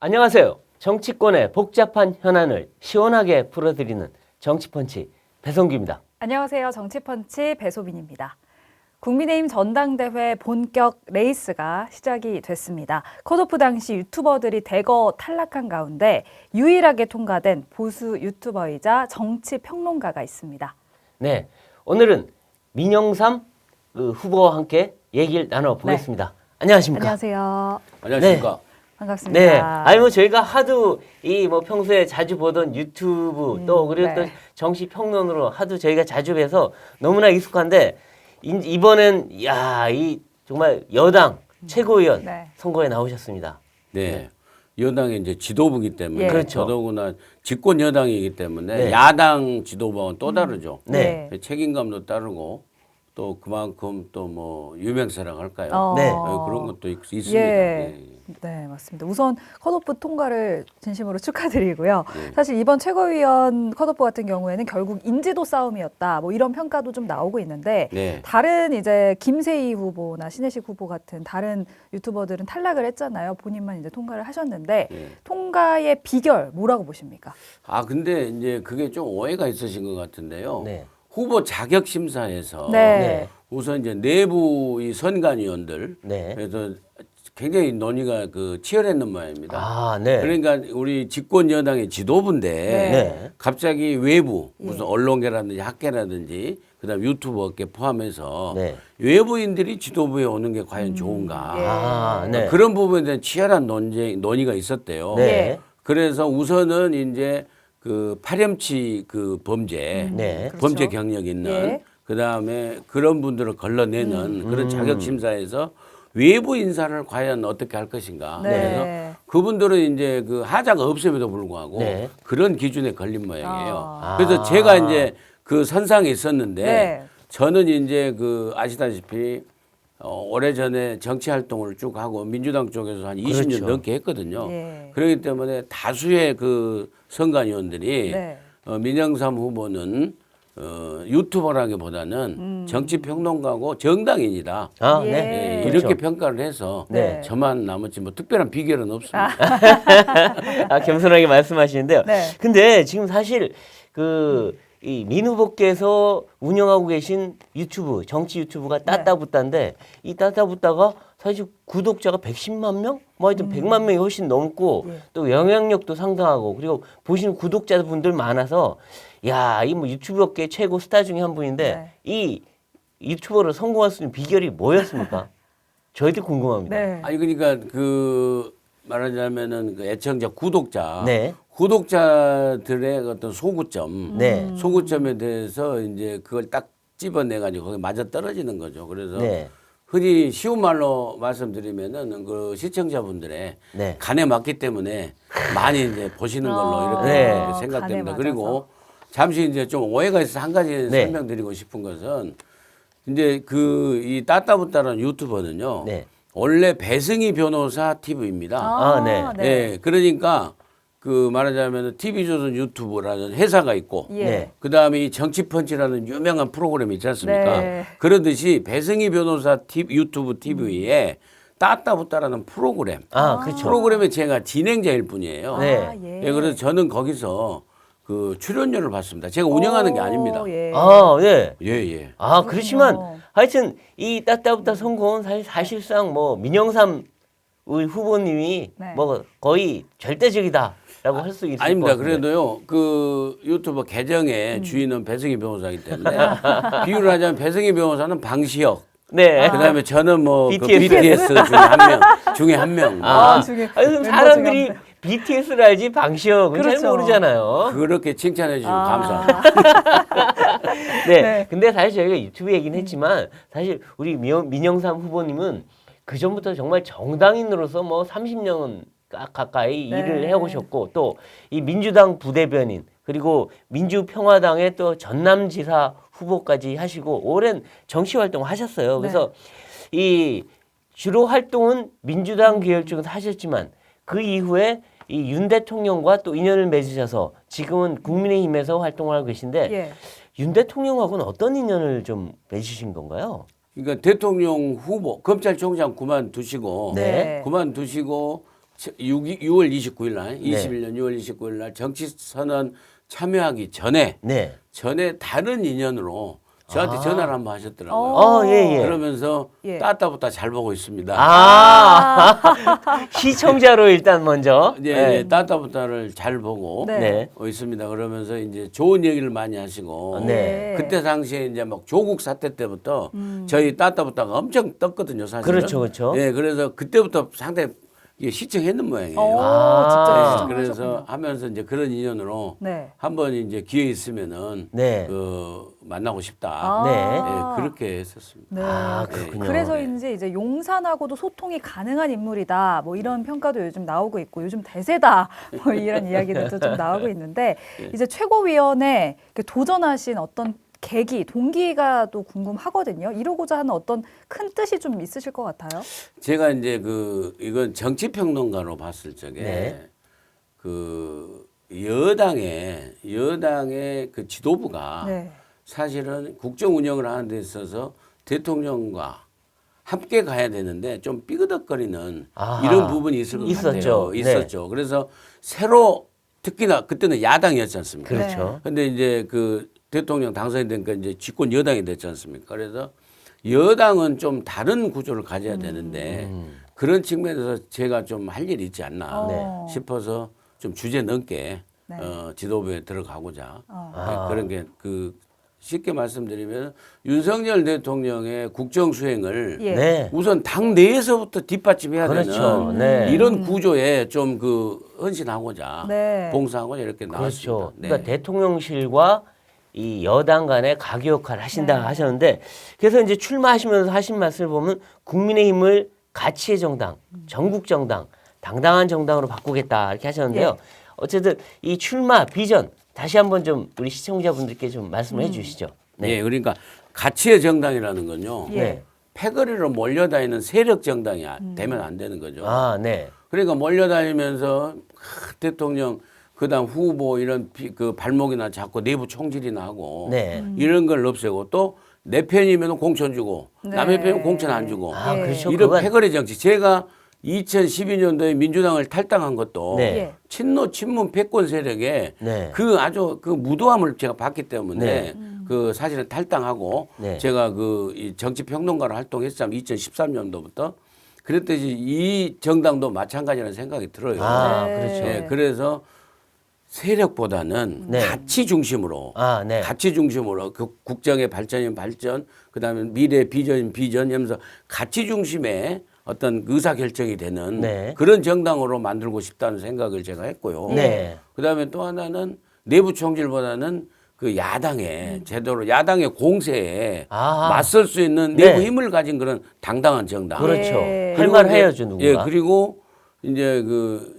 안녕하세요. 정치권의 복잡한 현안을 시원하게 풀어드리는 정치펀치 배성규입니다. 안녕하세요. 정치펀치 배소빈입니다. 국민의힘 전당대회 본격 레이스가 시작이 됐습니다. 컷오프 당시 유튜버들이 대거 탈락한 가운데 유일하게 통과된 보수 유튜버이자 정치평론가가 있습니다. 네, 오늘은 민영삼 후보와 함께 얘기를 나눠보겠습니다. 네. 안녕하십니까? 안녕하세요. 안녕하십니까? 반갑습니다. 네, 아니 뭐 저희가 하도 평소에 자주 보던 유튜브 또 그리고 네. 또 정치 평론으로 하도 저희가 자주 뵈서 너무나 익숙한데 이번엔 이 정말 여당 최고위원 네. 선거에 나오셨습니다. 네. 여당의 이제 지도부이기 때문에 예. 그렇죠. 더더구나 집권 여당이기 때문에 네. 야당 지도부와는 또 다르죠. 네. 책임감도 따르고 또 그만큼 또 뭐 유명세라고 할까요? 네. 그런 것도 있습니다. 예. 네. 네, 맞습니다. 우선 컷오프 통과를 진심으로 축하드리고요. 네. 사실 이번 최고위원 컷오프 같은 경우에는 결국 인지도 싸움이었다. 뭐 이런 평가도 좀 나오고 있는데 네. 다른 이제 김세희 후보나 신혜식 후보 같은 다른 유튜버들은 탈락을 했잖아요. 본인만 이제 통과를 하셨는데 네. 통과의 비결 뭐라고 보십니까? 근데 이제 그게 좀 오해가 있으신 것 같은데요. 네. 후보 자격 심사에서 네. 우선 이제 내부 이 선관위원들 네. 그래서 굉장히 논의가 치열했는 모양입니다. 아, 네. 그러니까 우리 집권 여당의 지도부인데 네. 갑자기 외부 무슨 언론계라든지 학계라든지 그다음 유튜브 업계 포함해서 네. 외부인들이 지도부에 오는 게 과연 좋은가? 예. 아, 네. 그런 부분에 대한 치열한 논의가 있었대요. 네. 그래서 우선은 이제 파렴치 범죄, 네. 그렇죠. 범죄 경력 있는 예. 그다음에 그런 분들을 걸러내는 그런 자격 심사에서 외부 인사를 과연 어떻게 할 것인가. 네. 그래서 그분들은 이제 하자가 없음에도 불구하고 네. 그런 기준에 걸린 모양이에요. 아. 그래서 제가 이제 그 선상에 있었는데 네. 저는 이제 아시다시피 오래전에 정치 활동을 쭉 하고 민주당 쪽에서 한 20년 그렇죠. 넘게 했거든요. 예. 그렇기 때문에 다수의 선관위원들이 네. 민영삼 후보는 유튜버라기보다는 정치평론가고 정당인이다. 아, 예. 네. 이렇게 그렇죠. 평가를 해서 네. 저만 남았지 뭐 특별한 비결은 없습니다. 겸손하게 말씀하시는데요. 네. 근데 지금 사실 이 민 후보께서 운영하고 계신 유튜브, 정치 유튜브가 따따붙다인데 이 따따붙다가 사실 구독자가 110만 명? 뭐 하여튼 100만 명이 훨씬 넘고 예. 또 영향력도 상당하고 그리고 보시는 구독자분들 많아서 이 뭐 유튜브 업계 최고 스타 중에 한 분인데 네. 이 유튜버로 성공할 수 있는 비결이 뭐였습니까? 저희도 궁금합니다. 네. 아니 그러니까 말하자면은 애청자 구독자 네. 구독자들의 어떤 소구점 네. 소구점에 대해서 이제 그걸 딱 집어내 가지고 거기 맞아 떨어지는 거죠. 그래서 네. 흔히 쉬운 말로 말씀드리면은 시청자분들의 네. 간에 맞기 때문에 많이 이제 보시는 걸로 이렇게 네. 생각됩니다. 간에 그리고 잠시 이제 좀 오해가 있어서 한 가지 네. 설명드리고 싶은 것은 이제 이 따따붙다라는 유튜버는요. 네. 원래 배승희 변호사 TV입니다. 아, 네. 네. 그러니까 말하자면 TV조선 유튜브라는 회사가 있고 예. 네. 그다음에 이 정치펀치라는 유명한 프로그램이 있지 않습니까? 네. 그러듯이 배승희 변호사 유튜브 TV에 따따붙다라는 프로그램 그렇죠. 프로그램에 제가 진행자일 뿐이에요. 네. 예. 예, 그래서 저는 거기서 출연료를 받습니다. 제가 운영하는 게 아닙니다. 예. 네. 예, 예. 그렇지만 그렇군요. 하여튼 이 따따붙다 성공은 사실상 뭐 민영삼 우리 후보님이 네. 뭐 거의 절대적이다라고 할 수 있을 것 아닙니다. 같은데. 그래도요, 유튜버 계정의 주인은 배승희 변호사이기 때문에 비유를 하자면 배승희 변호사는 방시혁, 네. 그다음에 저는 BTS. BTS 중에 한 명. 중에 그럼 멤버 사람들이 중에 BTS를 알지 방시혁은 잘 그렇죠. 모르잖아요. 그렇게 칭찬해 주시면 감사합니다. 네. 네. 근데 사실 저희가 유튜브 얘기는 했지만 사실 우리 민영삼 후보님은 그 전부터 정말 정당인으로서 뭐 30년 가까이 네. 일을 해오셨고 또 이 민주당 부대변인 그리고 민주평화당의 또 전남지사 후보까지 하시고 오랜 정치 활동을 하셨어요. 그래서 이 주로 활동은 민주당 계열 쪽에서 하셨지만 그 이후에 이 윤 대통령과 또 인연을 맺으셔서 지금은 국민의힘에서 활동을 하고 계신데 예. 윤 대통령하고는 어떤 인연을 좀 맺으신 건가요? 그러니까 대통령 후보, 검찰총장 그만두시고 네. 그만두시고 6월 29일 날, 21년 6월 29일 날 정치선언 참여하기 전에 네. 다른 인연으로 저한테 전화를 한번 하셨더라고요. 예, 예. 그러면서 예. 따따붙다 잘 보고 있습니다. 시청자로 일단 먼저. 예, 따따붙다를 잘 보고 네. 있습니다. 그러면서 이제 좋은 얘기를 많이 하시고 네. 그때 당시에 이제 막 조국 사태 때부터 저희 따따붙다가 엄청 떴거든요, 사실은. 그렇죠, 그렇죠. 예, 그래서 그때부터 상당히 시청했는 모양이에요. 진짜 네, 그래서 하면서 이제 그런 인연으로 네. 한번 이제 기회 있으면은 네. 만나고 싶다. 네. 예, 그렇게 했었습니다. 네. 그렇군요. 그래서인지 이제 용산하고도 소통이 가능한 인물이다. 뭐 이런 평가도 요즘 나오고 있고 요즘 대세다. 뭐 이런 이야기들도 좀 나오고 있는데 이제 최고위원에 도전하신 어떤 계기, 동기가 또 궁금하거든요. 이루고자 하는 어떤 큰 뜻이 좀 있으실 것 같아요. 제가 이제 이건 정치평론가로 봤을 적에 네. 여당의 그 지도부가 네. 사실은 국정 운영을 하는 데 있어서 대통령과 함께 가야 되는데 좀 삐그덕거리는 아하. 이런 부분이 있을 것 있었죠. 같아요. 네. 있었죠. 그래서 새로 특히나 그때는 야당이었지 않습니까? 그렇죠. 근데 이제 대통령 당선이 되니까 이제 집권 여당이 됐지 않습니까? 그래서 여당은 좀 다른 구조를 가져야 되는데 그런 측면에서 제가 좀 할 일이 있지 않나 네. 싶어서 좀 주제 넘게 네. 지도부에 들어가고자 아. 그런 게 쉽게 말씀드리면 윤석열 대통령의 국정 수행을 예. 네. 우선 당 내에서부터 뒷받침해야 그렇죠. 되는 네. 이런 구조에 좀 헌신하고자 네. 봉사하고자 이렇게 나왔습니다. 그렇죠. 그러니까 대통령실과 이 여당 간의 가교 역할을 하신다 하셨는데 그래서 이제 출마하시면서 하신 말씀을 보면 국민의힘을 가치의 정당, 전국 정당, 당당한 정당으로 바꾸겠다 이렇게 하셨는데요. 예. 어쨌든 이 출마 비전 다시 한번 좀 우리 시청자분들께 좀 말씀을 해주시죠. 네, 그러니까 가치의 정당이라는 건요. 예. 네. 패거리로 몰려다니는 세력 정당이 되면 안 되는 거죠. 아, 네. 그러니까 몰려다니면서 대통령 그다음 후보 이런 발목이나 잡고 내부 총질이나 하고 네. 이런 걸 없애고 또 내 편이면 공천 주고 네. 남의 편이면 공천 안 주고 아, 예. 그렇죠. 이런 그건 패거리 정치. 제가 2012년도에 민주당을 탈당한 것도 네. 예. 친노 친문 패권 세력의 네. 아주 무도함을 제가 봤기 때문에 네. 사실은 탈당하고 네. 제가 이 정치 평론가로 활동했잖아요. 2013년도부터 그랬듯이 이 정당도 마찬가지라는 생각이 들어요. 아, 네. 그렇죠. 예, 그래서 세력보다는 네. 가치 중심으로 아, 네. 가치 중심으로 국정의 발전이면 발전, 그다음에 미래 비전이면 비전 이러면서 가치 중심의 어떤 의사 결정이 되는 네. 그런 정당으로 만들고 싶다는 생각을 제가 했고요. 네. 그다음에 또 하나는 내부 총질보다는 야당의 제대로 야당의 공세에 아하. 맞설 수 있는 네. 내부 힘을 가진 그런 당당한 정당. 그렇죠. 예. 할 말 해야죠, 누구가. 예, 그리고 이제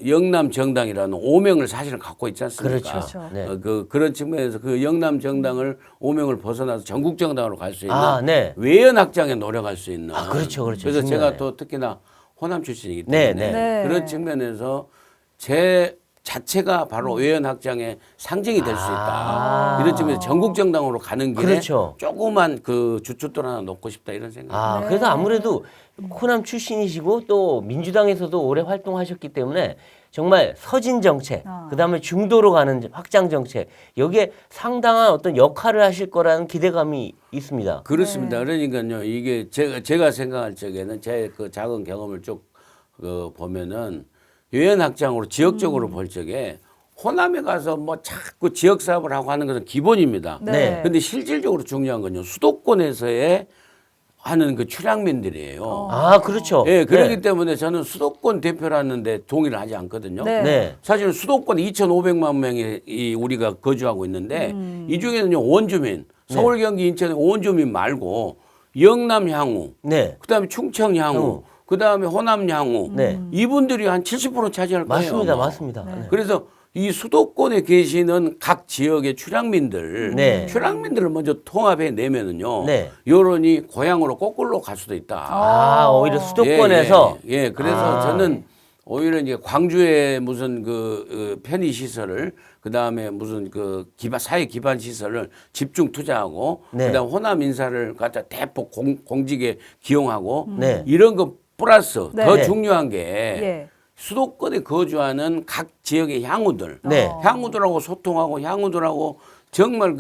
영남 정당이라는 오명을 사실은 갖고 있지 않습니까? 그렇죠. 네. 그런 측면에서 영남 정당을 오명을 벗어나서 전국 정당으로 갈 수 있는 아, 네. 외연 확장에 노력할 수 있는. 아, 그렇죠, 그렇죠. 그래서 중요하네요. 제가 또 특히나 호남 출신이기 네, 때문에 네. 그런 측면에서 제 자체가 바로 외연 확장의 상징이 될 수 있다. 이런 측면에서 전국 정당으로 가는 길에 그렇죠. 조그만 주춧돌 하나 놓고 싶다 이런 생각. 아, 네. 그래서 아무래도 호남 출신이시고 또 민주당에서도 오래 활동하셨기 때문에 정말 서진 정책, 그다음에 중도로 가는 확장 정책 여기에 상당한 어떤 역할을 하실 거라는 기대감이 있습니다. 그렇습니다. 그러니까요, 이게 제가 생각할 적에는 제 작은 경험을 쭉 보면은 유엔 확장으로 지역적으로 볼 적에 호남에 가서 뭐 자꾸 지역 사업을 하고 하는 것은 기본입니다. 네. 근데 실질적으로 중요한 건요, 수도권에서의 하는 출향민들이에요. 아, 그렇죠. 예, 그렇기 네. 때문에 저는 수도권 대표라는데 동의를 하지 않거든요. 네. 네. 사실 수도권 2,500만 명이 우리가 거주하고 있는데 이 중에는요 원주민 서울, 경기, 인천의 원주민 말고 영남 향후, 네. 그다음에 충청 향후, 그다음에 호남 향후 네. 이분들이 한 70% 차지할 거예요. 맞습니다. 아마. 맞습니다. 네. 그래서 이 수도권에 계시는 각 지역의 출향민들, 네. 출향민들을 먼저 통합해 내면은요, 네. 여론이 고향으로 거꾸로 갈 수도 있다. 아, 오히려 수도권에서 예, 그래서 저는 오히려 이제 광주에 무슨 편의 시설을 그다음에 무슨 사회 기반 시설을 집중 투자하고 네. 그다음 호남 인사를 갖다 대폭 공직에 기용하고 네. 이런 거 플러스 네. 더 네. 중요한 게 예. 수도권에 거주하는 각 지역의 향후들, 네. 향후들하고 소통하고 향후들하고 정말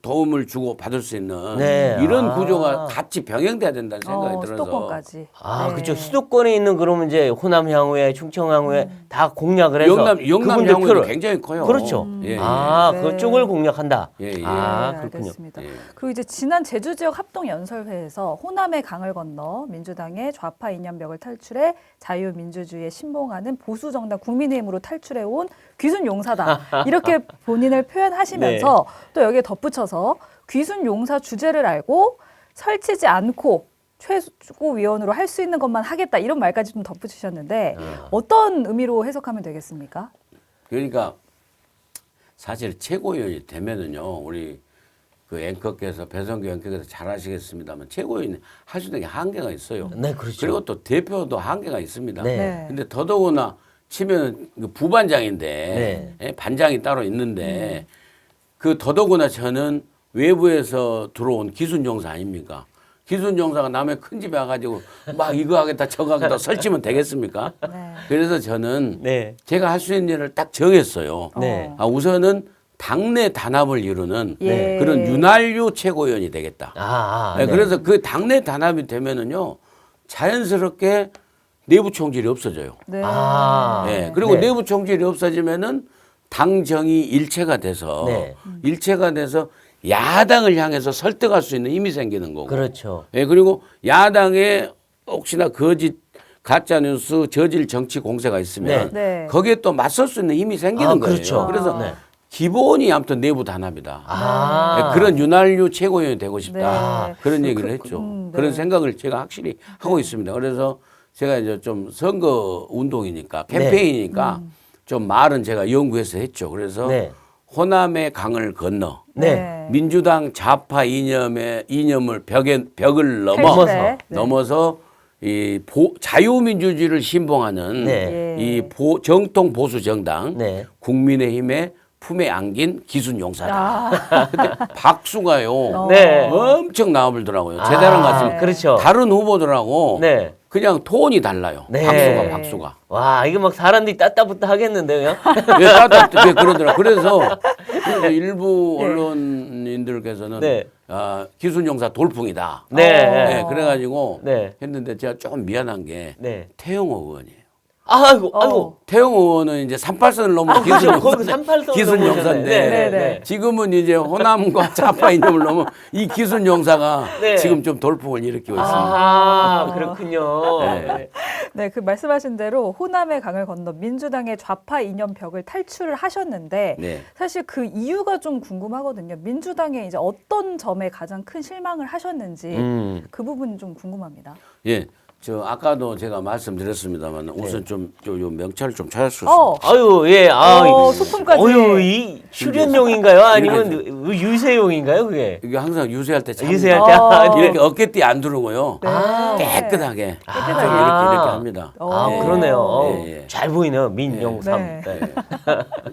도움을 주고 받을 수 있는 네. 이런 아. 구조가 같이 병행돼야 된다는 생각이 들어서 수도권까지. 아, 네. 그렇죠. 수도권에 있는 그러면 이제 호남 향후에 충청 향후에 다 공략을 해서 영남 그분들 향후도 표를- 굉장히 커요. 그렇죠. 예, 아, 네. 그쪽을 공략한다. 예, 예. 아, 네, 그렇군요. 알겠습니다. 예. 그리고 이제 지난 제주 지역 합동 연설회에서 호남의 강을 건너 민주당의 좌파 이념벽을 탈출해 자유민주주의에 신봉하는 보수 정당 국민의힘으로 탈출해 온 귀순 용사다 이렇게 본인을 표현하시면서 또 여기에 덧붙여서 귀순 용사 주제를 알고 설치지 않고 최고위원으로 할 수 있는 것만 하겠다 이런 말까지 좀 덧붙이셨는데 어떤 의미로 해석하면 되겠습니까? 그러니까 사실 최고위원이 되면은요, 우리 그 앵커께서 배성규 앵커께서 잘 아시겠습니다만 최고위원이 할 수 있는 게 한계가 있어요. 네, 그렇죠. 그리고 또 대표도 한계가 있습니다. 네. 근데 더더구나 치면 그 부반장인데 예, 반장이 따로 있는데 그 더더구나 저는 외부에서 들어온 기순용사 아닙니까? 기순용사가 남의 큰 집에 와가지고 막 이거 하겠다 저거 하겠다 설치면 되겠습니까? 네. 그래서 저는 네. 제가 할 수 있는 일을 딱 정했어요. 네. 우선은 당내 단합을 이루는 예. 그런 윤활유 최고위원이 되겠다. 네. 그래서 그 당내 단합이 되면은요 자연스럽게 내부 총질이 없어져요. 네. 아. 예, 그리고 네. 내부 총질이 없어지면은 당정이 일체가 돼서 네. 일체가 돼서 야당을 향해서 설득할 수 있는 힘이 생기는 거고. 그렇죠. 예, 그리고 야당에 혹시나 거짓 가짜 뉴스 저질 정치 공세가 있으면 네. 거기에 또 맞설 수 있는 힘이 생기는 아, 거예요. 그렇죠. 그래서 네. 기본이 아무튼 내부 단합이다. 아. 예, 그런 윤활유 최고위원이 되고 싶다. 네. 그런 얘기를 했죠. 네. 그런 생각을 제가 확실히 하고 있습니다. 그래서 제가 이제 좀 선거 운동이니까 캠페인이니까 좀 말은 제가 연구해서 했죠. 그래서 네. 호남의 강을 건너 네. 민주당 좌파 이념을 벽을 넘어서. 네. 넘어서 이 자유민주주의를 신봉하는 네. 이 정통 보수 정당 네. 국민의힘의 품에 안긴 기순 용사다. 아, 근데 박수가요. 네. 엄청 나와불더라고요. 제대로 갔으면 그렇죠. 다른 후보들하고 네. 그냥 톤이 달라요. 네. 박수가. 와, 이거 막 사람들이 따따붙다 하겠는데요. 왜 따뜻해 그러더라. 그래서 일부 언론인들께서는 네. 기순 용사 돌풍이다. 네. 네, 그래가지고 네. 했는데 제가 조금 미안한 게 네. 태영호 의원이에요. 아이고, 아이고. 태영호 의원은 이제 38선을 넘은 기순 그렇죠. 용사. 거기 38선 기순 용사인데 네, 네. 지금은 이제 호남과 좌파 이념을 넘은 이 기순 용사가 네. 지금 좀 돌풍을 일으키고 있습니다. 아, 그렇군요. 네. 네, 그 말씀하신 대로 호남의 강을 건너 민주당의 좌파 이념 벽을 탈출을 하셨는데 네. 사실 그 이유가 좀 궁금하거든요. 민주당에 이제 어떤 점에 가장 큰 실망을 하셨는지 그 부분이 좀 궁금합니다. 예. 저 아까도 제가 말씀드렸습니다만 우선 좀 요 명찰을 좀 찾았었어요. 아유, 예. 소품까지. 어유, 이 출연용인가요? 아니면 유세용인가요, 그게? 이게 항상 유세할 때 참 유세할 때. 이렇게 어깨띠 안 두르고요. 네. 깨끗하게 깨끗하게. 이렇게 합니다. 아, 네. 그러네요. 예, 예. 잘 보이네요. 민영삼. 네. 네.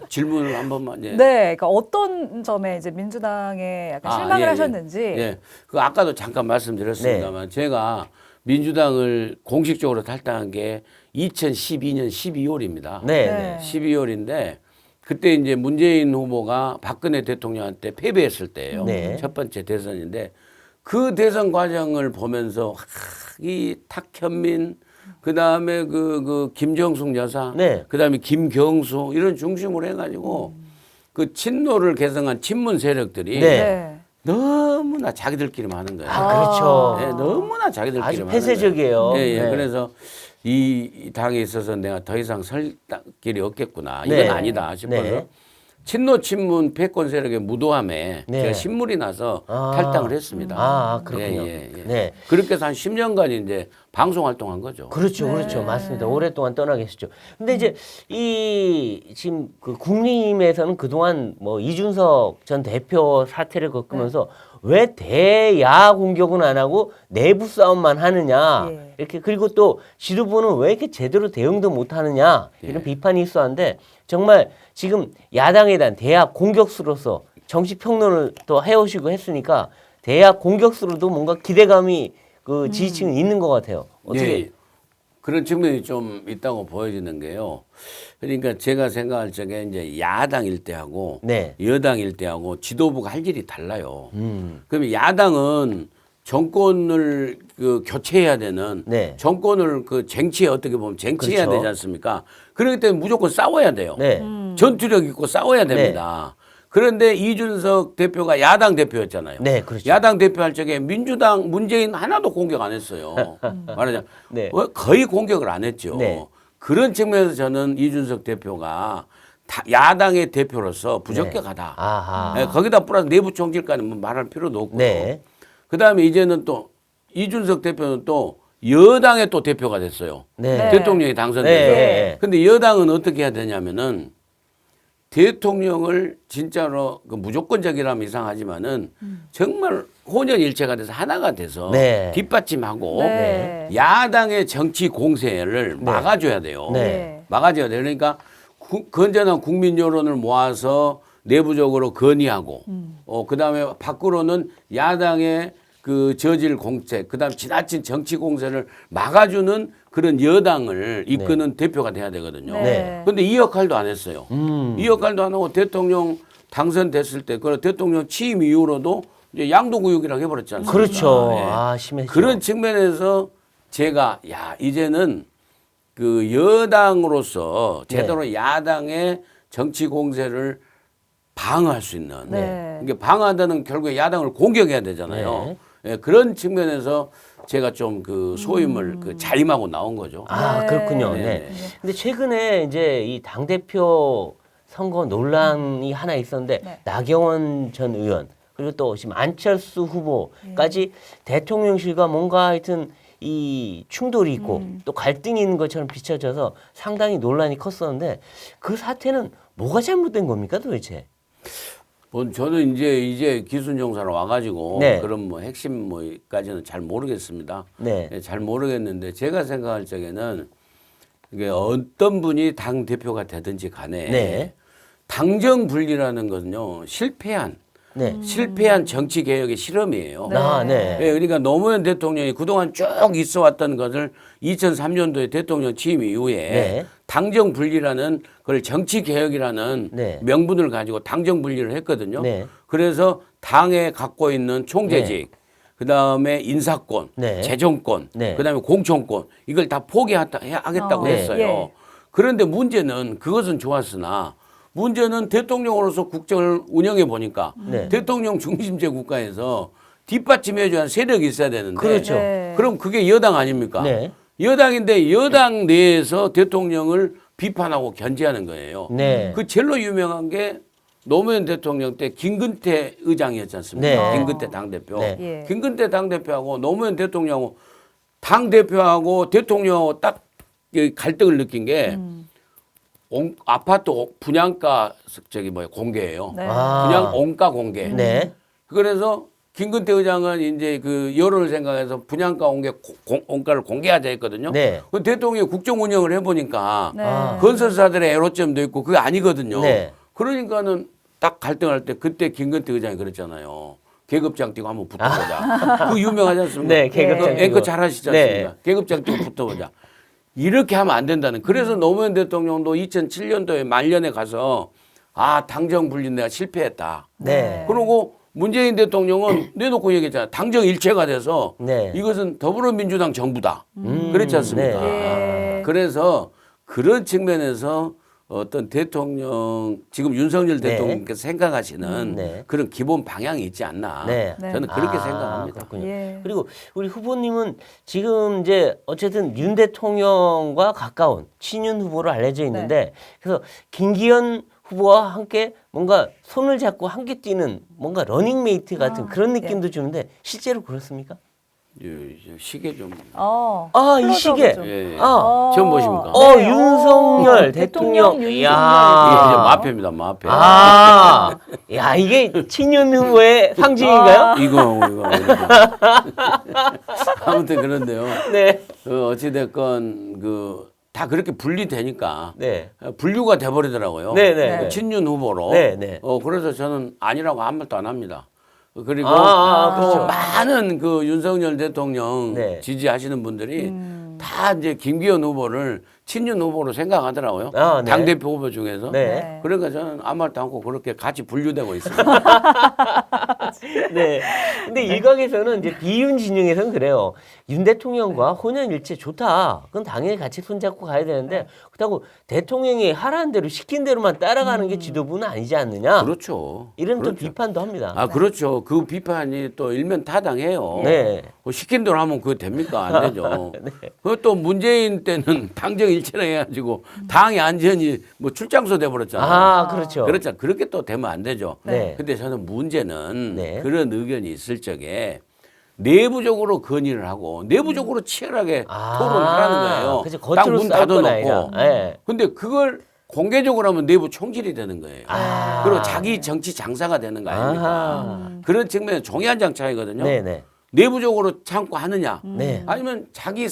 질문을 한 번만. 예. 네, 그러니까 어떤 점에 이제 민주당에 약간 실망을 예, 예. 하셨는지. 예. 그 아까도 잠깐 말씀드렸습니다만 제가 민주당을 공식적으로 탈당한 게 2012년 12월입니다. 네. 네. 네. 12월인데 그때 이제 문재인 후보가 박근혜 대통령한테 패배했을 때예요. 네. 첫 번째 대선인데 그 대선 과정을 보면서 이 탁현민 그다음에 그 김정숙 여사 네. 그다음에 김경수 이런 중심으로 해가지고 그 친노를 개성한 친문 세력들이 네. 네. 너무나 자기들끼리만 하는 거예요. 아, 그렇죠. 네, 너무나 자기들끼리만 아주 하는 폐쇄적이에요. 거예요. 예, 예. 네. 그래서 이 당에 있어서 내가 더 이상 설 길이 없겠구나. 이건 네. 아니다 싶어서 네. 친노 친문 패권 세력의 무도함에 네. 제가 신물이 나서 아. 탈당을 했습니다. 아, 그렇군요. 예, 예. 네. 그렇게 해서 한 10년간 이제 방송 활동한 거죠. 그렇죠, 그렇죠, 맞습니다. 오랫동안 떠나 계시죠. 근데 이제 이 지금 그 국민의힘에서는 그동안 뭐 이준석 전 대표 사태를 겪으면서 왜 대야 공격은 안 하고 내부 싸움만 하느냐 예. 이렇게 그리고 또 지도부는 왜 이렇게 제대로 대응도 못 하느냐 이런 비판이 있었는데 정말 지금 야당에 대한 대야 공격수로서 정치 평론을 또 해오시고 했으니까 대야 공격수로도 뭔가 기대감이 그 지지층은 있는 것 같아요. 어떻게? 예. 그런 측면이 좀 있다고 보여지는 게요. 그러니까 제가 생각할 적에 이제 야당일 때하고 네. 여당일 때하고 지도부가 할 일이 달라요. 그러면 야당은 정권을 그 교체해야 되는 네. 정권을 그 쟁취해 어떻게 보면 쟁취해야 그렇죠. 되지 않습니까? 그렇기 때문에 무조건 싸워야 돼요. 네. 전투력 있고 싸워야 됩니다. 그런데 이준석 대표가 야당 대표였잖아요. 네, 그렇죠. 야당 대표할 적에 민주당 문재인 하나도 공격 안 했어요. 말하자면 네. 거의 공격을 안 했죠. 네. 그런 측면에서 저는 이준석 대표가 야당의 대표로서 부적격하다. 아하. 네, 거기다 플러스 내부 총질까지 뭐 말할 필요도 없고요. 네. 그다음에 이제는 또 이준석 대표는 또 여당의 또 대표가 됐어요. 네. 대통령이 당선돼서. 네. 근데 여당은 어떻게 해야 되냐면은 대통령을 진짜로 그 무조건적이라면 이상하지만은 정말 혼연일체가 돼서 하나가 돼서 네. 뒷받침하고 네. 야당의 정치 공세를 막아줘야 돼요. 네. 막아줘야 돼요. 그러니까 건전한 국민 여론을 모아서 내부적으로 건의하고 그다음에 밖으로는 야당의 그 저질 공세, 그다음 지나친 정치 공세를 막아주는 그런 여당을 이끄는 대표가 돼야 되거든요. 네. 근데 이 역할도 안 했어요. 이 역할도 안 하고 대통령 당선됐을 때, 그 대통령 취임 이후로도 이제 양도구역이라고 해버렸지 않습니까? 그렇죠. 예. 아, 심했죠. 그런 측면에서 제가 이제는 그 여당으로서 제대로 야당의 정치 공세를 방어할 수 있는. 네. 이게 방어한다는 결국에 야당을 공격해야 되잖아요. 예, 그런 측면에서 제가 좀 그 소임을 그 자임하고 나온 거죠. 아, 네. 그렇군요. 네. 네. 근데 최근에 이제 이 당대표 선거 논란이 하나 있었는데 네. 나경원 전 의원 그리고 또 지금 안철수 후보까지 대통령실과 뭔가 하여튼 이 충돌이 있고 또 갈등이 있는 것처럼 비춰져서 상당히 논란이 컸었는데 그 사태는 뭐가 잘못된 겁니까 도대체? 저는 이제 기순정사로 와가지고 네. 그런 뭐 핵심 뭐까지는 잘 모르겠습니다. 네. 예, 잘 모르겠는데 제가 생각할 적에는 이게 어떤 분이 당 대표가 되든지 간에 네. 당정 분리라는 것은요 실패한 정치 개혁의 실험이에요. 네. 아, 네. 예, 그러니까 노무현 대통령이 그동안 쭉 있어왔던 것을 2003년도에 대통령 취임 이후에 네. 당정 분리라는 그걸 정치 개혁이라는 네. 명분을 가지고 당정 분리를 했거든요. 네. 그래서 당에 갖고 있는 총재직, 그다음에 인사권, 네. 재정권, 네. 그다음에 공천권 이걸 다 포기하겠다고 네. 했어요. 예. 그런데 문제는 그것은 좋았으나 문제는 대통령으로서 국정을 운영해 보니까 네. 대통령 중심제 국가에서 뒷받침해 줘야 세력이 있어야 되는데 그렇죠. 네. 그럼 그게 여당 아닙니까? 네. 여당인데 여당 내에서 대통령을 비판하고 견제하는 거예요. 네. 그 제일로 유명한 게 노무현 대통령 때 김근태 의장이었지 않습니까? 네. 김근태 당대표. 네. 예. 김근태 당대표하고 노무현 대통령하고 당대표하고 대통령하고 딱 갈등을 느낀 게 아파트 분양가 공개예요. 네. 아. 분양 원가 공개. 네. 그래서 김근태 의장은 이제 그 여론을 생각해서 분양가 원가를 공개하자 했거든요. 네. 그 대통령이 국정 운영을 해보니까 네. 아. 건설사들의 애로점도 있고 그게 아니거든요. 네. 그러니까는 딱 갈등할 때 그때 김근태 의장이 그랬잖아요. 계급장 띄고 한번 붙어보자. 그 유명하지 않습니까? 네, 계급장 그 앵커 띄고. 잘 하시지 네. 않습니까? 계급장 띄고 붙어보자. 이렇게 하면 안 된다는. 그래서 노무현 대통령도 2007년도에 말년에 가서 당정 분리 내가 실패했다. 네. 그리고 문재인 대통령은 내놓고 얘기했잖아요. 당정 일체가 돼서 네. 이것은 더불어민주당 정부다. 그렇지 않습니까? 네. 예. 그래서 그런 측면에서 어떤 대통령 지금 윤석열 네. 대통령께서 생각하시는 네. 그런 기본 방향이 있지 않나. 네. 저는 그렇게 생각합니다. 그렇군요. 예. 그리고 우리 후보님은 지금 이제 어쨌든 윤 대통령과 가까운 친윤 후보로 알려져 있는데 그래서 김기현 후보와 함께 뭔가 손을 잡고 함께 뛰는 뭔가 러닝메이트 같은 그런 느낌도 주는데 실제로 그렇습니까? 시계 좀. 이 클로즈업을 시계. 좀. 예. 어. 처음 보십니까? 네. 윤석열 대통령. 대통령 이게 이야. 이제 마패입니다, 마패. 야, 이게 친윤 후보의 상징인가요? 이거. 아무튼 그런데요. 네. 어찌됐건 다 그렇게 분리되니까 네. 분류가 돼버리더라고요. 네네. 네. 친윤 후보로. 네네. 그래서 저는 아니라고 아무 말도 안 합니다. 그리고 그렇죠. 많은 그 윤석열 대통령 네. 지지하시는 분들이 다 이제 김기현 후보를 친윤 후보로 생각하더라고요. 아, 네. 당대표 후보 중에서. 네. 그러니까 저는 아무 말도 않고 그렇게 같이 분류되고 있습니다. 네. 근데 일각에서는 이제 비윤 진영에서는 그래요. 윤 대통령과 혼연일체 좋다. 그건 당연히 같이 손잡고 가야 되는데 그렇다고 대통령이 하라는 대로 시킨 대로만 따라가는 게 지도부는 아니지 않느냐. 그렇죠. 이런 또 그렇죠. 비판도 합니다. 아, 그렇죠. 그 비판이 또 일면타당해요. 네. 시킨 대로 하면 그거 됩니까? 안 되죠. 그것도 문재인 때는 당정일체를 해가지고 당의 안전이 뭐 출장소 돼버렸잖아요. 아, 그렇죠. 그렇죠. 그렇게 또 되면 안 되죠. 네. 근데 저는 문제는 네. 그런 의견이 있을 적에 내부적으로 건의를 하고 내부적으로 치열하게 토론을 하라는 거예요. 그치, 딱 겉으로 문 싸울 건 닫아놓고. 아니라. 네. 근데 그걸 공개적으로 하면 내부 총질이 되는 거예요. 아. 그리고 자기 정치 장사가 되는 거 아닙니까? 아하. 그런 측면에 종이 한 장 차이거든요. 네네. 내부적으로 참고 하느냐, 네. 아니면 자기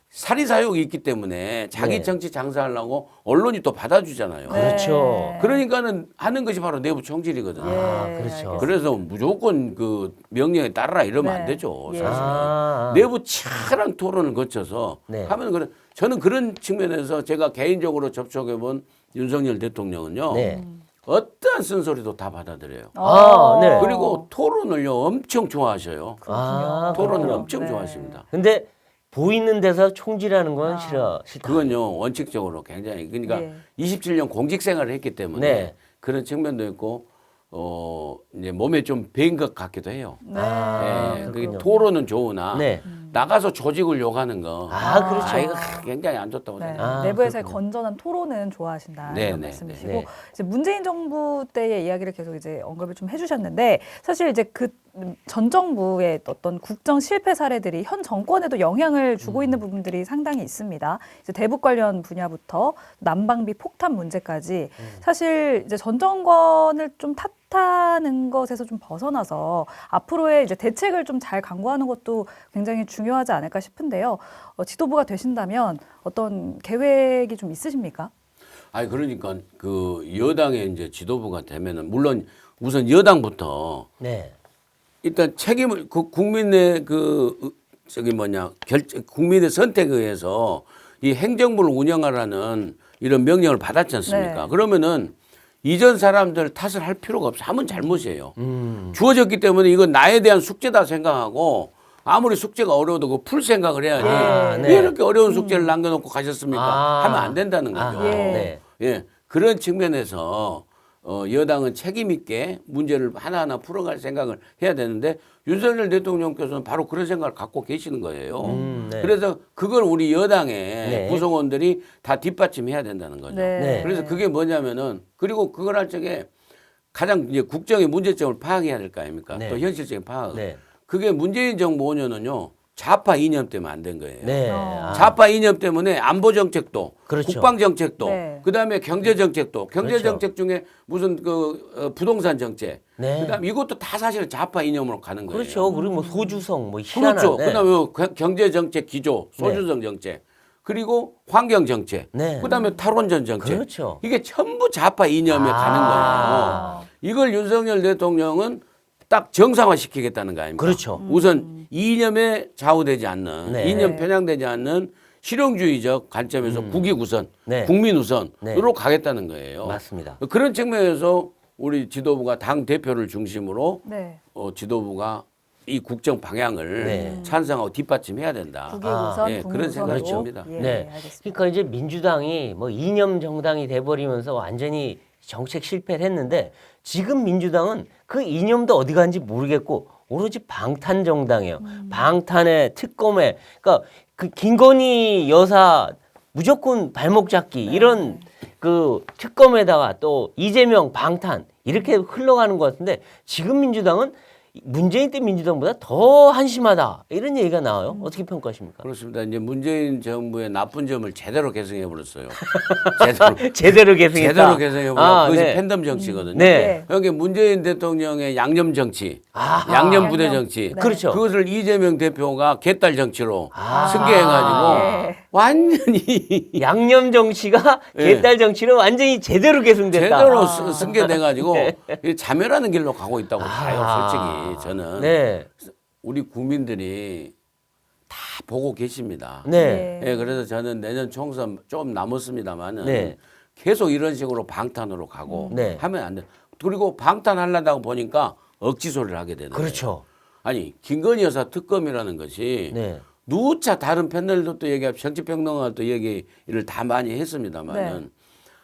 사리사욕이 있기 때문에 자기 네. 정치 장사하려고 언론이 또 받아주잖아요. 그렇죠. 그러니까는 하는 것이 바로 내부 총질이거든요. 아, 예, 그렇죠. 알겠습니다. 그래서 무조건 그 명령에 따르라 이러면 네. 안 되죠. 예. 사실은. 아. 내부 치열한 토론을 거쳐서 네. 하면 저는 그런 측면에서 제가 개인적으로 접촉해 본 윤석열 대통령은요. 네. 어떠한 쓴소리도 다 받아들여요. 아, 네. 그리고 토론을요 엄청 좋아하셔요. 아, 토론을 그렇군요. 엄청 네. 좋아하십니다. 근데 보이는 데서 총질하는 건 싫다. 그건요 원칙적으로 굉장히 그러니까 예. 27년 공직 생활을 했기 때문에 네. 그런 측면도 있고 이제 몸에 좀 배인 것 같기도 해요. 네. 예, 그렇군요. 그게 토론은 좋으나 네. 나가서 조직을 욕하는 거, 아, 그렇죠. 이거 굉장히 안 좋다고 네. 생각해요. 아, 내부에서의 그렇군요. 건전한 토론은 좋아하신다 네, 이런 네, 말씀이시고 네. 이제 문재인 정부 때의 이야기를 계속 이제 언급을 좀 해주셨는데 사실 이제 그 전 정부의 어떤 국정 실패 사례들이 현 정권에도 영향을 주고 있는 부분들이 상당히 있습니다. 이제 대북 관련 분야부터 난방비 폭탄 문제까지 사실 이제 전 정권을 좀 탓하는 것에서 좀 벗어나서 앞으로의 이제 대책을 좀 잘 강구하는 것도 굉장히 중요하지 않을까 싶은데요. 지도부가 되신다면 어떤 계획이 좀 있으십니까? 아니 그러니까 그 여당의 이제 지도부가 되면은 물론 우선 여당부터 네. 일단 책임을 그 국민의 그 저기 뭐냐 국민의 선택에 의해서 이 행정부를 운영하라는 이런 명령을 받았지 않습니까? 네. 그러면은 이전 사람들 탓을 할 필요가 없어. 하면 잘못이에요. 주어졌기 때문에 이건 나에 대한 숙제다 생각하고 아무리 숙제가 어려워도 그 풀 생각을 해야지. 아, 네. 왜 이렇게 어려운 숙제를 남겨놓고 가셨습니까? 아. 하면 안 된다는 거죠. 아하, 네. 예, 그런 측면에서 여당은 책임 있게 문제를 하나하나 풀어갈 생각을 해야 되는데 윤석열 대통령께서는 바로 그런 생각을 갖고 계시는 거예요. 네. 그래서 그걸 우리 여당의 네. 구성원들이 다 뒷받침해야 된다는 거죠. 네. 그래서 그게 뭐냐면은 그리고 그걸 할 적에 가장 이제 국정의 문제점을 파악해야 될 거 아닙니까? 네. 또 현실적인 파악. 네. 그게 문재인 정부 5년은요 좌파 이념 때문에 안 된 거예요. 네. 어. 좌파 이념 때문에 안보 정책도, 그렇죠. 국방 정책도, 네. 그다음에 경제 정책도, 경제 그렇죠. 정책 중에 무슨 부동산 정책, 네. 그다음에 이것도 다 사실은 좌파 이념으로 가는 거예요. 그렇죠. 그리고 뭐 소주성 뭐 희한한. 그렇죠. 네. 그다음에 경제 정책 기조, 소주성 정책, 그리고 환경 정책, 네. 그다음에 탈원전 정책. 그렇죠. 이게 전부 좌파 이념에 가는 아. 거예요. 이걸 윤석열 대통령은 딱 정상화 시키겠다는 거 아닙니까? 그렇죠. 우선 이념에 좌우되지 않는, 네. 이념 편향되지 않는 실용주의적 관점에서 국익 우선, 네. 국민 우선으로 네. 가겠다는 거예요. 맞습니다. 그런 측면에서 우리 지도부가 당 대표를 중심으로 네. 지도부가 이 국정 방향을 네. 찬성하고 뒷받침해야 된다. 국익 우선, 예, 국민 그런 생각이 우선으로. 듭니다. 예, 네. 알겠습니다. 그러니까 이제 민주당이 뭐 이념 정당이 돼버리면서 완전히 정책 실패를 했는데 지금 민주당은 그 이념도 어디 간지 모르겠고 오로지 방탄 정당이에요. 방탄에 특검에 그러니까 그 김건희 여사 무조건 발목 잡기 이런 그 특검에다가 또 이재명 방탄 이렇게 흘러가는 것 같은데 지금 민주당은 문재인 때 민주당보다 더 한심하다 이런 얘기가 나와요. 어떻게 평가하십니까? 그렇습니다. 이제 문재인 정부의 나쁜 점을 제대로 개성해 버렸어요. 제대로 개성했다. 제대로 개성해 버려. 아, 그것이 네. 팬덤 정치거든요. 네. 여기 문재인 대통령의 양념 정치, 아하. 양념 부대 정치. 네. 그렇죠. 그것을 이재명 대표가 개딸 정치로 아. 승계해가지고 예. 완전히 양념 정치가 예. 개딸 정치로 완전히 제대로 개성됐다. 제대로 승계돼가지고 이 자멸하는 길로 가고 있다고 봐요. 아. 솔직히 저는 네. 우리 국민들이 다 보고 계십니다. 네. 예, 그래서 저는 내년 총선 좀 남았습니다만은 네. 계속 이런 식으로 방탄으로 가고 네. 하면 안 돼. 그리고 방탄하려다가 보니까 억지 소리를 하게 되는 거예요. 그렇죠. 아니 김건희 여사 특검이라는 것이 네. 누차 다른 패널도 얘기하고 정치평론가도 얘기를 다 많이 했습니다만은 네.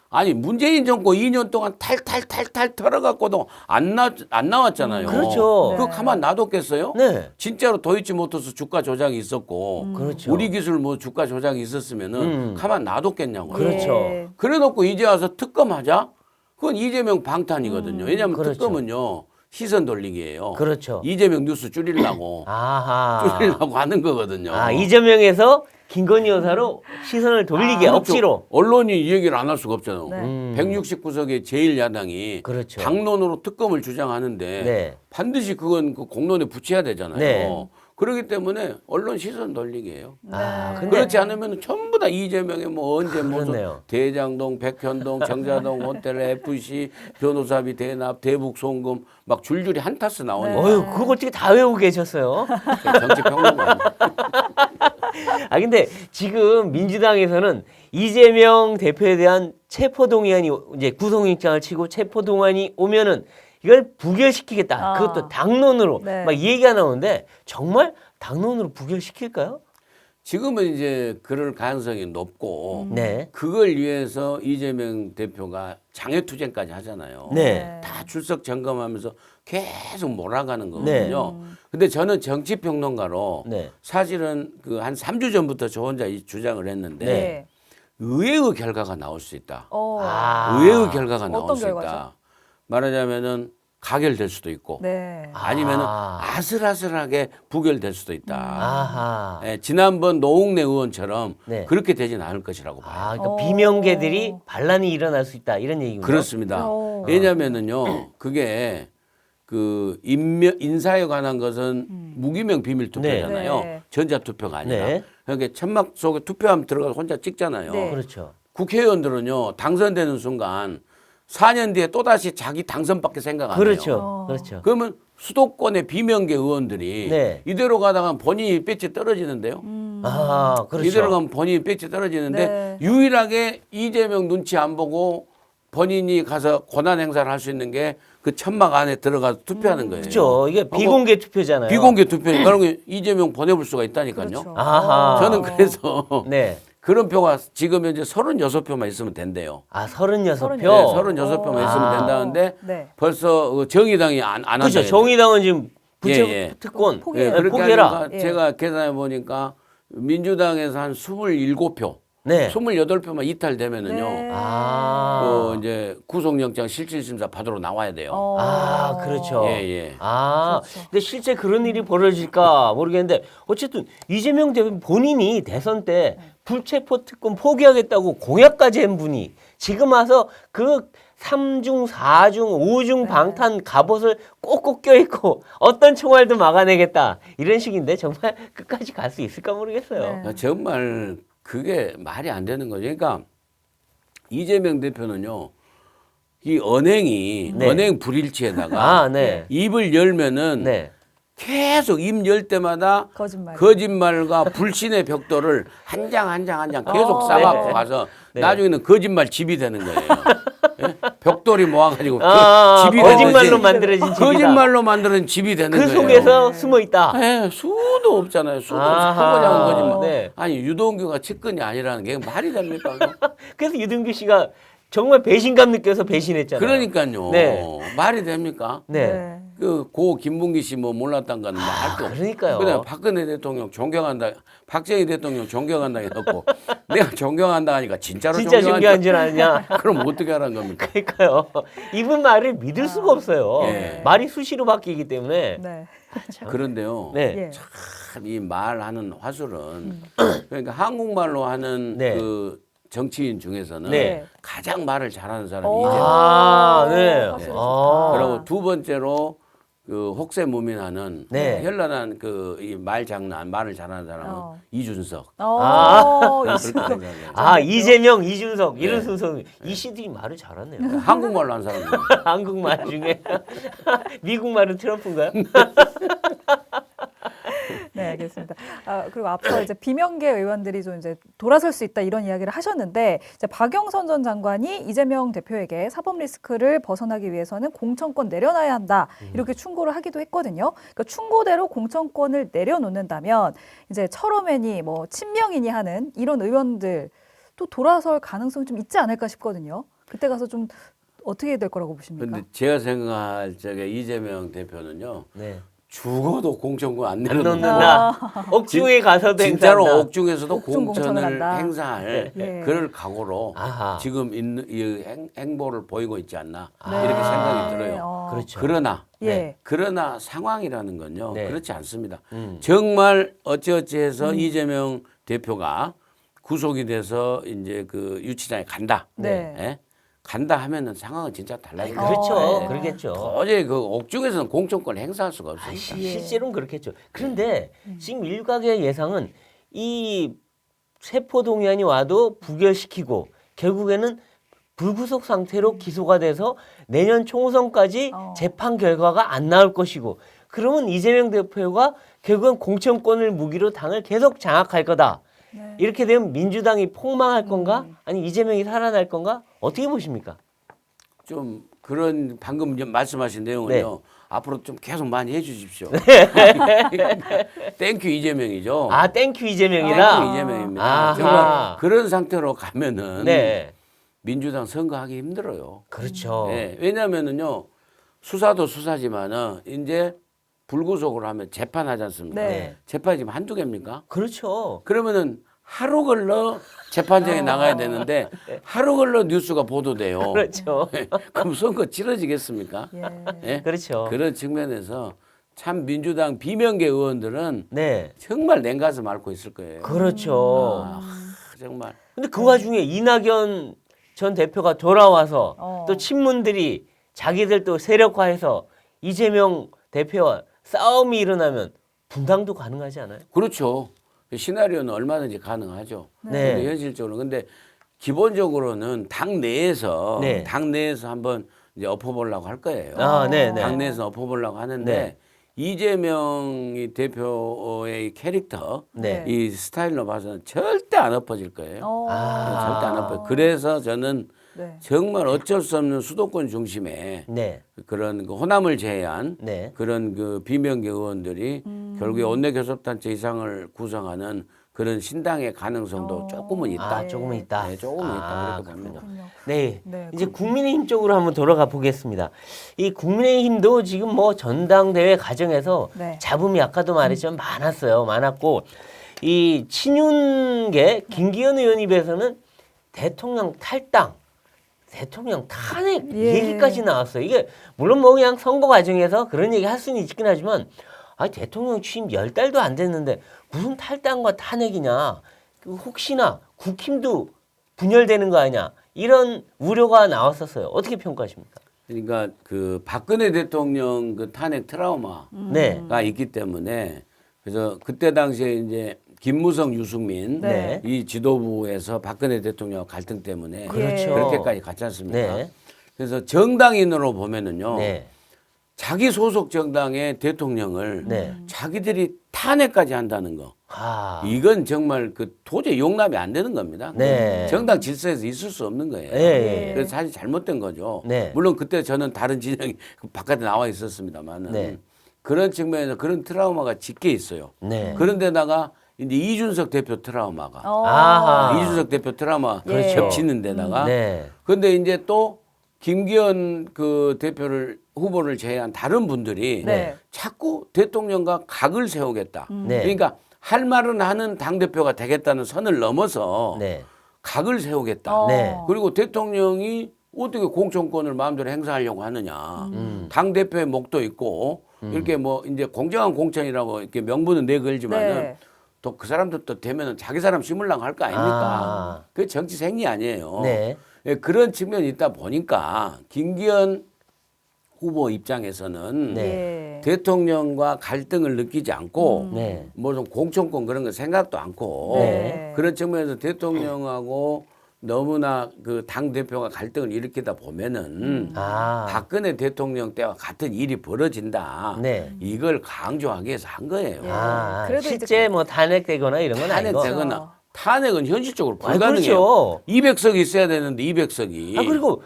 아니 문재인 정권 2년 동안 탈탈탈탈 털어갖고도 안 나왔잖아요. 그렇죠. 그거 가만 놔뒀겠어요? 네. 진짜로 도이치모터스 주가 조작이 있었고 그렇죠. 우리 기술 뭐 주가 조작이 있었으면은 가만 놔뒀겠냐고요. 그렇죠. 예. 그래놓고 이제 와서 특검하자? 그건 이재명 방탄이거든요. 왜냐하면 그렇죠. 특검은요 시선 돌리기예요. 그렇죠. 이재명 뉴스 줄이려고 아하. 줄이려고 하는 거거든요. 아, 이재명에서 김건희 여사로 시선을 돌리게 그렇죠. 억지로. 언론이 이 얘기를 안 할 수가 없잖아요. 네. 169석의 제1야당이 그렇죠. 당론으로 특검을 주장하는데 네. 반드시 그건 그 공론에 붙여야 되잖아요. 네. 그렇기 때문에 언론 시선 돌리기예요. 아, 네. 근데 그렇지 않으면 전부 다 이재명의 뭐 언제 무슨 그렇네요. 대장동, 백현동, 정자동, 호텔, FC, 변호사비 대납, 대북 송금 막 줄줄이 한타스 나오니까 어휴, 그거 어떻게 다 외우고 계셨어요? 정치평론가. 아, 근데 지금 민주당에서는 이재명 대표에 대한 체포동의안이 이제 구속영장을 치고 체포동의안이 오면은 이걸 부결시키겠다. 아. 그것도 당론으로 네. 막 얘기가 나오는데 정말 당론으로 부결시킬까요? 지금은 이제 그럴 가능성이 높고 네. 그걸 위해서 이재명 대표가 장외투쟁까지 하잖아요. 네. 다 출석 점검하면서 계속 몰아가는 네. 거거든요. 근데 저는 정치평론가로 네. 사실은 그 한 3주 전부터 저 혼자 이 주장을 했는데 네. 의외의 결과가 나올 수 있다. 아. 의외의 결과가 나올 어떤 수 결과죠? 있다. 말하자면은 가결될 수도 있고 네. 아니면은 아슬아슬하게 부결될 수도 있다. 아하. 예, 지난번 노웅래 의원처럼 네. 그렇게 되지는 않을 것이라고 봐요. 아, 그러니까 어. 비명계들이 반란이 일어날 수 있다 이런 얘기군요. 그렇습니다. 어. 왜냐하면은요, 그게 그 인사에 관한 것은 무기명 비밀 투표잖아요. 네. 전자투표가 아니라. 네. 그러니까 천막 속에 투표하면 들어가서 혼자 찍잖아요. 네. 그렇죠. 국회의원들은요, 당선되는 순간 4년 뒤에 또다시 자기 당선밖에 생각 안 해요. 그렇죠. 그렇죠. 그러면 수도권의 비명계 의원들이 네. 이대로 가다가 본인이 배치 떨어지는데요. 아, 그렇죠. 이대로 가면 본인이 배치 떨어지는데 네. 유일하게 이재명 눈치 안 보고 본인이 가서 권한 행사를 할 수 있는 게 그 천막 안에 들어가서 투표하는 거예요. 그렇죠. 이게 비공개 투표잖아요. 비공개 투표니까 그런 이재명 보내볼 수가 있다니까요. 그렇죠. 아하. 저는 그래서 네. 그런 표가 지금 현재 36표만 있으면 된대요. 아, 36표. 네, 36표만 있으면 아. 된다는데 네. 벌써 정의당이 안 그렇죠. 한다. 정의당은 지금 부채 예, 예. 특권 포기해요. 그렇게 포기해라. 하니까 예. 제가 계산해 보니까 민주당에서 한 27표, 네. 28표만 이탈되면은요. 네. 아. 이제 구속영장 실질심사 받으러 나와야 돼요. 아, 그렇죠. 예, 예. 아, 그렇죠. 근데 실제 그런 일이 벌어질까 모르겠는데 어쨌든 이재명 대표 본인이 대선 때 불체포 특권 포기하겠다고 공약까지 한 분이 지금 와서 그 3중, 4중, 5중 방탄 갑옷을 꼭꼭 껴입고 어떤 총알도 막아내겠다 이런 식인데 정말 끝까지 갈 수 있을까 모르겠어요. 네. 정말 그게 말이 안 되는 거죠. 그러니까 이재명 대표는요, 이 언행이 네. 언행 불일치에다가 아, 네. 입을 열면은 네. 계속 입 열 때마다 거짓말. 거짓말과 불신의 벽돌을 한 장 한 장 한 장 계속 어. 쌓아갖고 네. 가서 네. 나중에는 거짓말 집이 되는 거예요. 예? 벽돌이 모아가지고 집이 거짓말로 되듯이 만들어진 집이다. 거짓말로 만드는 집이 되는 그 거예요. 속에서 숨어 있다. 예, 수도 없잖아요. 수도 없어. 아하. 크고 작은 거짓말. 네. 아니 유동규가 측근이 아니라는 게 말이 됩니까? 그거? 그래서 유등규 씨가 정말 배신감 느껴서 배신했잖아요. 그러니까요. 네. 말이 됩니까? 네. 그 고 김문기 씨 뭐 몰랐던 건 말도 없고. 그러니까요. 그다음 박근혜 대통령 존경한다. 박정희 대통령 존경한다 해놓고 내가 존경한다 하니까 진짜로 진짜 존경한 줄 아냐? 그럼 어떻게 하라는 겁니까? 그러니까요. 이분 말을 믿을 수가 없어요. 예. 말이 수시로 바뀌기 때문에. 네. 그런데요. 네. 예. 참 이 말하는 화술은 그러니까 한국말로 하는 네. 그 정치인 중에서는 네. 가장 말을 잘하는 사람이 오. 이재명. 아, 네. 사실 아. 그리고 두 번째로 그 혹세무민하는 네. 현란한 그 이 말 장난 말을 잘하는 사람은 어. 이준석. 아. 그렇게 이준석. 생각해요. 아, 이재명, 이준석 이런 네. 순서. 이 씨들이 말을 잘하네요. 한국말로 한 사람이 한국말 중에 미국말은 트럼프인가요? 네. 알겠습니다. 그리고 앞서 이제 비명계 의원들이 좀 이제 돌아설 수 있다 이런 이야기를 하셨는데 이제 박영선 전 장관이 이재명 대표에게 사법 리스크를 벗어나기 위해서는 공천권 내려놔야 한다 이렇게 충고를 하기도 했거든요. 그러니까 충고대로 공천권을 내려놓는다면 이제 철험회니 뭐 친명이니 하는 이런 의원들 또 돌아설 가능성이 좀 있지 않을까 싶거든요. 그때 가서 좀 어떻게 될 거라고 보십니까? 근데 제가 생각할 적에 이재명 대표는요. 네. 죽어도 공천권 안 안 내려놓는다. 넣는다. 옥중에 가서도 진짜로 행사한다. 옥중에서도 옥중 공천을 공천을 한다. 행사할 예. 그럴 각오로 아하. 지금 있는 이 행보를 보이고 있지 않나 네. 이렇게 생각이 들어요. 그렇죠. 그러나 예. 그러나 상황이라는 건요 네. 그렇지 않습니다. 음. 정말 어찌어찌해서 이재명 대표가 구속이 돼서 이제 그 유치장에 간다. 네. 예? 간다 하면은 상황은 진짜 달라질 거예요. 그렇죠. 네. 그러겠죠. 도저히 그 옥중에서는 공천권을 행사할 수가 아, 없으니까. 예. 실제로는 그렇겠죠. 그런데 지금 일각의 예상은 이 세포동의안이 와도 부결시키고 결국에는 불구속 상태로 기소가 돼서 내년 총선까지 재판 결과가 안 나올 것이고 그러면 이재명 대표가 결국은 공천권을 무기로 당을 계속 장악할 거다. 네. 이렇게 되면 민주당이 폭망할 건가? 아니 이재명이 살아날 건가? 어떻게 보십니까? 좀 그런 방금 이제 말씀하신 내용은요. 네. 앞으로 좀 계속 많이 해주십시오. 땡큐 이재명이죠. 아 땡큐 이재명이라. 땡큐 이재명입니다. 아하. 정말 그런 상태로 가면은 네. 민주당 선거하기 힘들어요. 그렇죠. 네, 왜냐하면은요 수사도 수사지만은 이제 불구속으로 하면 재판하지 않습니까? 네. 재판이 지금 한두 개입니까? 그렇죠. 그러면은 하루 걸러 재판장에 나가야 되는데 하루 걸러 뉴스가 보도돼요. 그렇죠. 그럼 선거 치러지겠습니까? 예. 예? 그렇죠. 그런 측면에서 참 민주당 비명계 의원들은 네. 정말 냉가슴 앓고 있을 거예요. 그렇죠. 정말. 근데 그 와중에 이낙연 전 대표가 돌아와서 어. 또 친문들이 자기들 또 세력화해서 이재명 대표와 싸움이 일어나면 분당도 가능하지 않아요? 그렇죠. 시나리오는 얼마든지 가능하죠. 네. 근데 현실적으로 근데 기본적으로는 당 내에서 네. 당 내에서 한번 이제 엎어보려고 할 거예요. 아, 네, 네. 당 내에서 엎어보려고 하는데 네. 이재명 대표의 캐릭터, 네. 이 스타일로 봐서는 절대 안 엎어질 거예요. 아. 절대 안 엎어요. 그래서 저는 네. 정말 어쩔 수 없는 수도권 중심의 네. 그런 그 호남을 제외한 네. 그런 그 비명계 의원들이 결국에 원내교섭단체 이상을 구성하는 그런 신당의 가능성도 조금은 있다. 아, 조금은 있다. 네, 조금은 있다. 그렇게 봅니다. 그렇군요. 네. 네, 이제 국민의힘 쪽으로 한번 돌아가 보겠습니다. 이 국민의힘도 지금 뭐 전당대회 과정에서 네. 잡음이 아까도 말했지만 많았고 이 친윤계 김기현 의원 입에서는 대통령 탈당, 대통령 탄핵 예. 얘기까지 나왔어요. 이게 물론 뭐 그냥 선거 과정에서 그런 얘기 할 수는 있긴 하지만 아 대통령 취임 10달도 안 됐는데 무슨 탈당과 탄핵이냐. 혹시나 국힘도 분열되는 거 아니냐. 이런 우려가 나왔었어요. 어떻게 평가하십니까? 그러니까 그 박근혜 대통령 그 탄핵 트라우마가 네. 있기 때문에 그래서 그때 당시에 이제 김무성, 유승민 네. 이 지도부에서 박근혜 대통령 갈등 때문에 그렇죠. 그렇게까지 갔지 않습니까? 네. 그래서 정당인으로 보면은요. 네. 자기 소속 정당의 대통령을 네. 자기들이 탄핵까지 한다는 거. 아. 이건 정말 그 도저히 용납이 안 되는 겁니다. 네. 정당 질서에서 있을 수 없는 거예요. 예, 예. 그래서 사실 잘못된 거죠. 네. 물론 그때 저는 다른 진영이 그 바깥에 나와 있었습니다만은 네. 그런 측면에서 그런 트라우마가 짙게 있어요. 네. 그런데다가 이제 이준석 대표 트라우마가 아하. 이준석 대표 트라우마 그렇죠. 겹치는 데다가 네. 그런데 이제 또 김기현 그 대표를 후보를 제외한 다른 분들이 네. 자꾸 대통령과 각을 세우겠다. 네. 그러니까 할 말은 하는 당 대표가 되겠다는 선을 넘어서 네. 각을 세우겠다. 네. 그리고 대통령이 어떻게 공천권을 마음대로 행사하려고 하느냐. 당 대표의 목도 있고 이렇게 뭐 이제 공정한 공천이라고 이렇게 명분은 내걸지만은 네. 또 그 사람들 또 되면은 자기 사람 심으려고 할 거 아닙니까? 아. 그게 정치 생리 아니에요. 네. 예, 그런 측면이 있다 보니까 김기현 후보 입장에서는 네. 예. 대통령과 갈등을 느끼지 않고 네. 뭐 좀 공천권 그런 거 생각도 않고 네. 그런 측면에서 대통령하고 너무나 그 당 대표가 갈등을 일으키다 보면은 박근혜 대통령 때와 같은 일이 벌어진다. 네. 이걸 강조하기 위해서 한 거예요. 그래도 이제 실제 뭐 탄핵되거나 이런 건 아니고. 탄핵되거나 탄핵은 현실적으로 아, 불가능해요. 그렇죠. 200석이 있어야 되는데 200석이. 아 그리고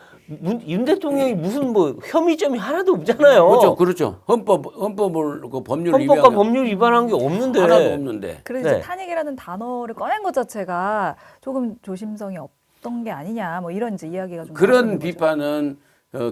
윤 대통령이 무슨 뭐 혐의점이 하나도 없잖아요. 그렇죠. 헌법을 그 법률 헌법과 위반 법률 위반한 게 없는데. 하나도 없는데. 그래서 네. 이제 탄핵이라는 단어를 꺼낸 것 자체가 조금 조심성이 없던 게 아니냐 뭐 이런 이제 이야기가 좀 나오고 그런 있는 거죠. 비판은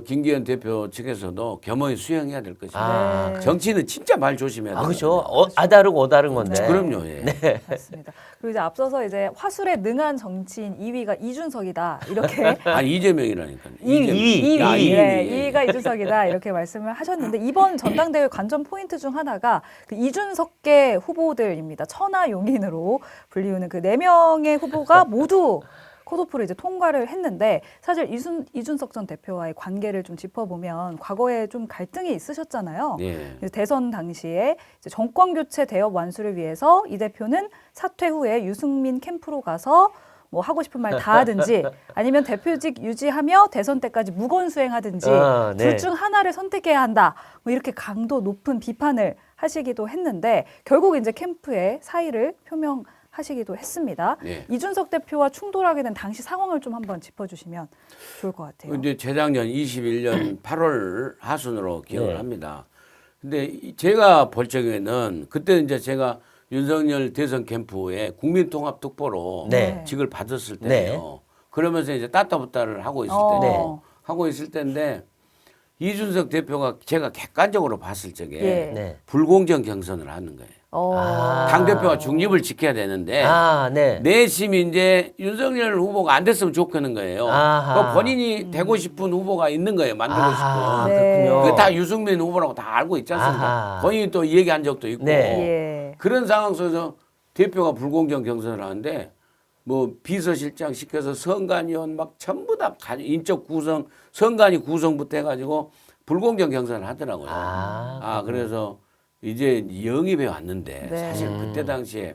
김기현 대표 측에서도 겸허히 수용해야 될 것입니다. 아, 정치는 진짜 말 조심해야 돼요. 그렇죠. 아다르고 어다른 건데. 네. 그럼요. 예. 맞습니다. 그리고 이제 앞서서 이제 화술에 능한 정치인 2위가 이준석이다 이렇게 아니 이재명이라니까요. 2위. 아, 2위. 네, 2위가 이준석이다 이렇게 말씀을 하셨는데 이번 전당대회 관전 포인트 중 하나가 그 이준석계 후보들입니다. 천하용인으로 불리우는 그 4명의 후보가 모두 컷오프를 이제 통과를 했는데 사실 이준석 전 대표와의 관계를 좀 짚어보면 과거에 좀 갈등이 있으셨잖아요. 예. 그래서 대선 당시에 이제 정권 교체 대업 완수를 위해서 이 대표는 사퇴 후에 유승민 캠프로 가서 뭐 하고 싶은 말 다 하든지 아니면 대표직 유지하며 대선 때까지 무건 수행하든지 아, 네. 둘 중 하나를 선택해야 한다. 뭐 이렇게 강도 높은 비판을 하시기도 했는데 결국 이제 캠프의 사의를 표명하시기도 했습니다. 네. 이준석 대표와 충돌하게 된 당시 상황을 좀 한번 짚어주시면 좋을 것 같아요. 이제 재작년 21년 8월 하순으로 기억을 네. 합니다. 근데 제가 볼 적에는 그때 이제 제가 윤석열 대선 캠프에 국민통합특보로 네. 직을 받았을 때예요. 그러면서 이제 따따붙다를 하고 있을 어. 때, 네. 하고 있을 때인데 이준석 대표가 제가 객관적으로 봤을 적에 예. 네. 불공정 경선을 하는 거예요. 아. 당 대표가 중립을 지켜야 되는데 아, 네. 내심이 이제 윤석열 후보가 안 됐으면 좋겠는 거예요. 아하. 그러니까 본인이 되고 싶은 후보가 있는 거예요. 만들고 아하, 싶은. 네. 그렇군요. 그게 다 유승민 후보라고 다 알고 있지 않습니까? 아하. 본인이 또 얘기한 적도 있고. 네. 예. 그런 상황 속에서 대표가 불공정 경선을 하는데 뭐 비서실장 시켜서 선관위원 막 전부 다 인적 구성, 선관위 구성부터 해가지고 불공정 경선을 하더라고요. 그래서 이제 영입해 왔는데 네. 사실 그때 당시에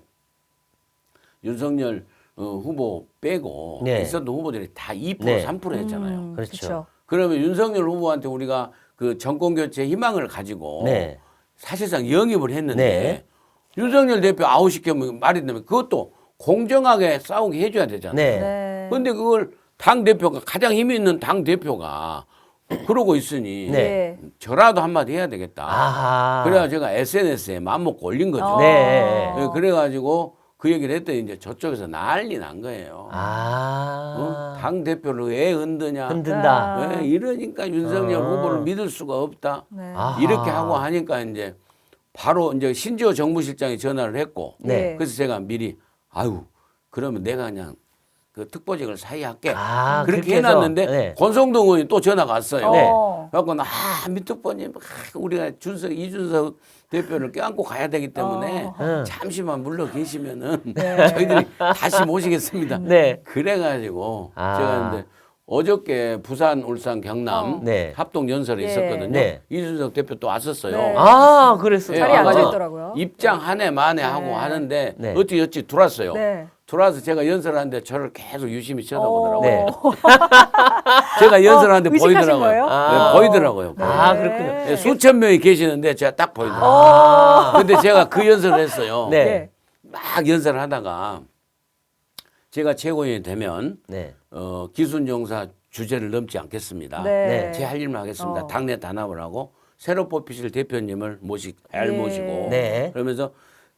윤석열 후보 빼고 네. 있었던 후보들이 다 2% 네. 3% 했잖아요. 그렇죠. 그렇죠. 그러면 윤석열 후보한테 우리가 그 정권 교체 희망을 가지고 네. 사실상 영입을 했는데 네. 윤석열 대표 아웃시키면 말이 되면 그것도 공정하게 싸우게 해줘야 되잖아요. 네. 네. 그런데 그걸 당 대표가 가장 힘이 있는 당 대표가 그러고 있으니 네. 저라도 한마디 해야 되겠다. 아하. 그래야 제가 SNS에 마음먹고 올린 거죠. 네. 네, 그래가지고 그 얘기를 했더니 이제 저쪽에서 난리 난 거예요. 당 대표를 왜 흔드냐. 흔든다. 네, 이러니까 윤석열 후보를 믿을 수가 없다. 네. 아하. 이렇게 하고 하니까 이제 바로 이제 신지호 정무실장이 전화를 했고 네. 그래서 제가 미리 아유 그러면 내가 그냥 그 특보직을 사이할게 아, 그렇게 그렇게 해서, 해놨는데 네. 권성동 의원이 또 전화가 왔어요. 네. 그래갖고 민특보님 우리가 이준석 대표를 껴안고 가야 되기 때문에 잠시만 물러 계시면은 저희들이 다시 모시겠습니다. 네. 그래가지고 아. 제가 근데 어저께 부산, 울산, 경남 네. 합동 연설에 예. 있었거든요. 네. 이준석 대표 또 왔었어요. 네. 아, 그랬어요. 예, 자리에 앉아 와서 있더라고요. 입장 한 해 만에 하고 하는데 네. 어찌 들어왔어요. 네. 들어와서 제가 연설하는데 저를 계속 유심히 쳐다보더라고요. 네. 제가 연설하는데 의식하신 보이더라고요. 거예요? 네, 보이더라고요. 아, 네. 그렇군요. 네, 수천 명이 계시는데 제가 딱 보이더라고요. 아. 근데 제가 그 연설을 했어요. 네. 네. 막 연설을 하다가 제가 최고위원이 되면 네. 기순용사 주제를 넘지 않겠습니다. 네. 제 할 일만 하겠습니다. 어. 당내 단합을 하고 새로 뽑히실 대표님을 모시고 네. 그러면서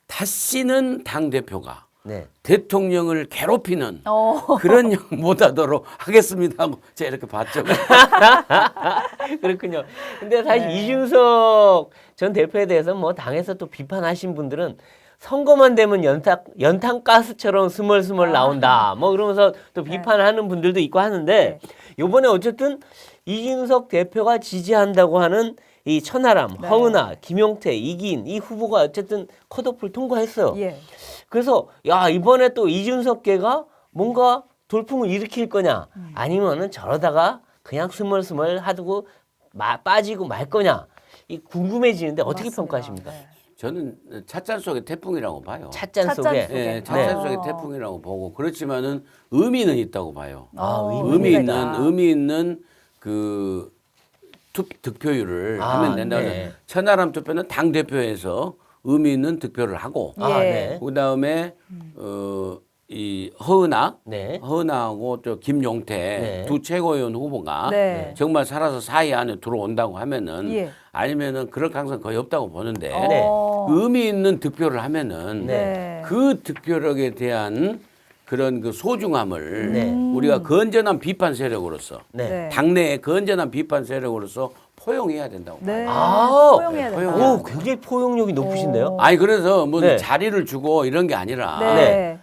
다시는 당 대표가 네. 대통령을 괴롭히는 어. 그런 영 못하도록 하겠습니다 하고 제가 이렇게 봤죠. 그렇군요. 근데 사실 네. 이준석 전 대표에 대해서 뭐 당에서 또 비판하신 분들은 선거만 되면 연탄가스처럼 스멀스멀 나온다. 뭐 그러면서 또 비판하는 분들도 있고 하는데 요번에 어쨌든 이준석 대표가 지지한다고 하는 이 천하람, 네. 허은하, 김용태, 이기인 이 후보가 어쨌든 컷오프를 통과했어요. 예. 그래서 야 이번에 또 이준석계가 뭔가 돌풍을 일으킬 거냐 아니면은 저러다가 그냥 스멀스멀 하두고 빠지고 말 거냐 이 궁금해지는데 어떻게 맞습니다. 평가하십니까? 네. 저는 찻잔 속의 태풍이라고 봐요. 찻잔 찻잔 속에. 속에. 예, 찻잔 네. 속의 태풍이라고 보고 그렇지만은 의미는 있다고 봐요. 의미가 있다. 의미 있는 그 득표율을 아, 하면 된다고 네. 해요. 천하람 투표는 당 대표에서 의미 있는 득표를 하고 아, 예. 네. 그다음에 이 허은하, 네. 허은하하고 또 김용태 네. 두 최고위원 후보가 네. 정말 살아서 4위 안에 들어온다고 하면은 예. 아니면은 그럴 가능성 거의 없다고 보는데 네. 의미 있는 득표를 하면은 네. 그 득표력에 대한 그런 그 소중함을 네. 우리가 건전한 비판 세력으로서 네. 네. 당내의 건전한 비판 세력으로서 포용해야 된다고 봐요. 네. 아, 포용해야 된다. 포용해야 오, 굉장히 포용력이 높으신데요? 아니 그래서 뭐 네. 자리를 주고 이런 게 아니라 네. 네.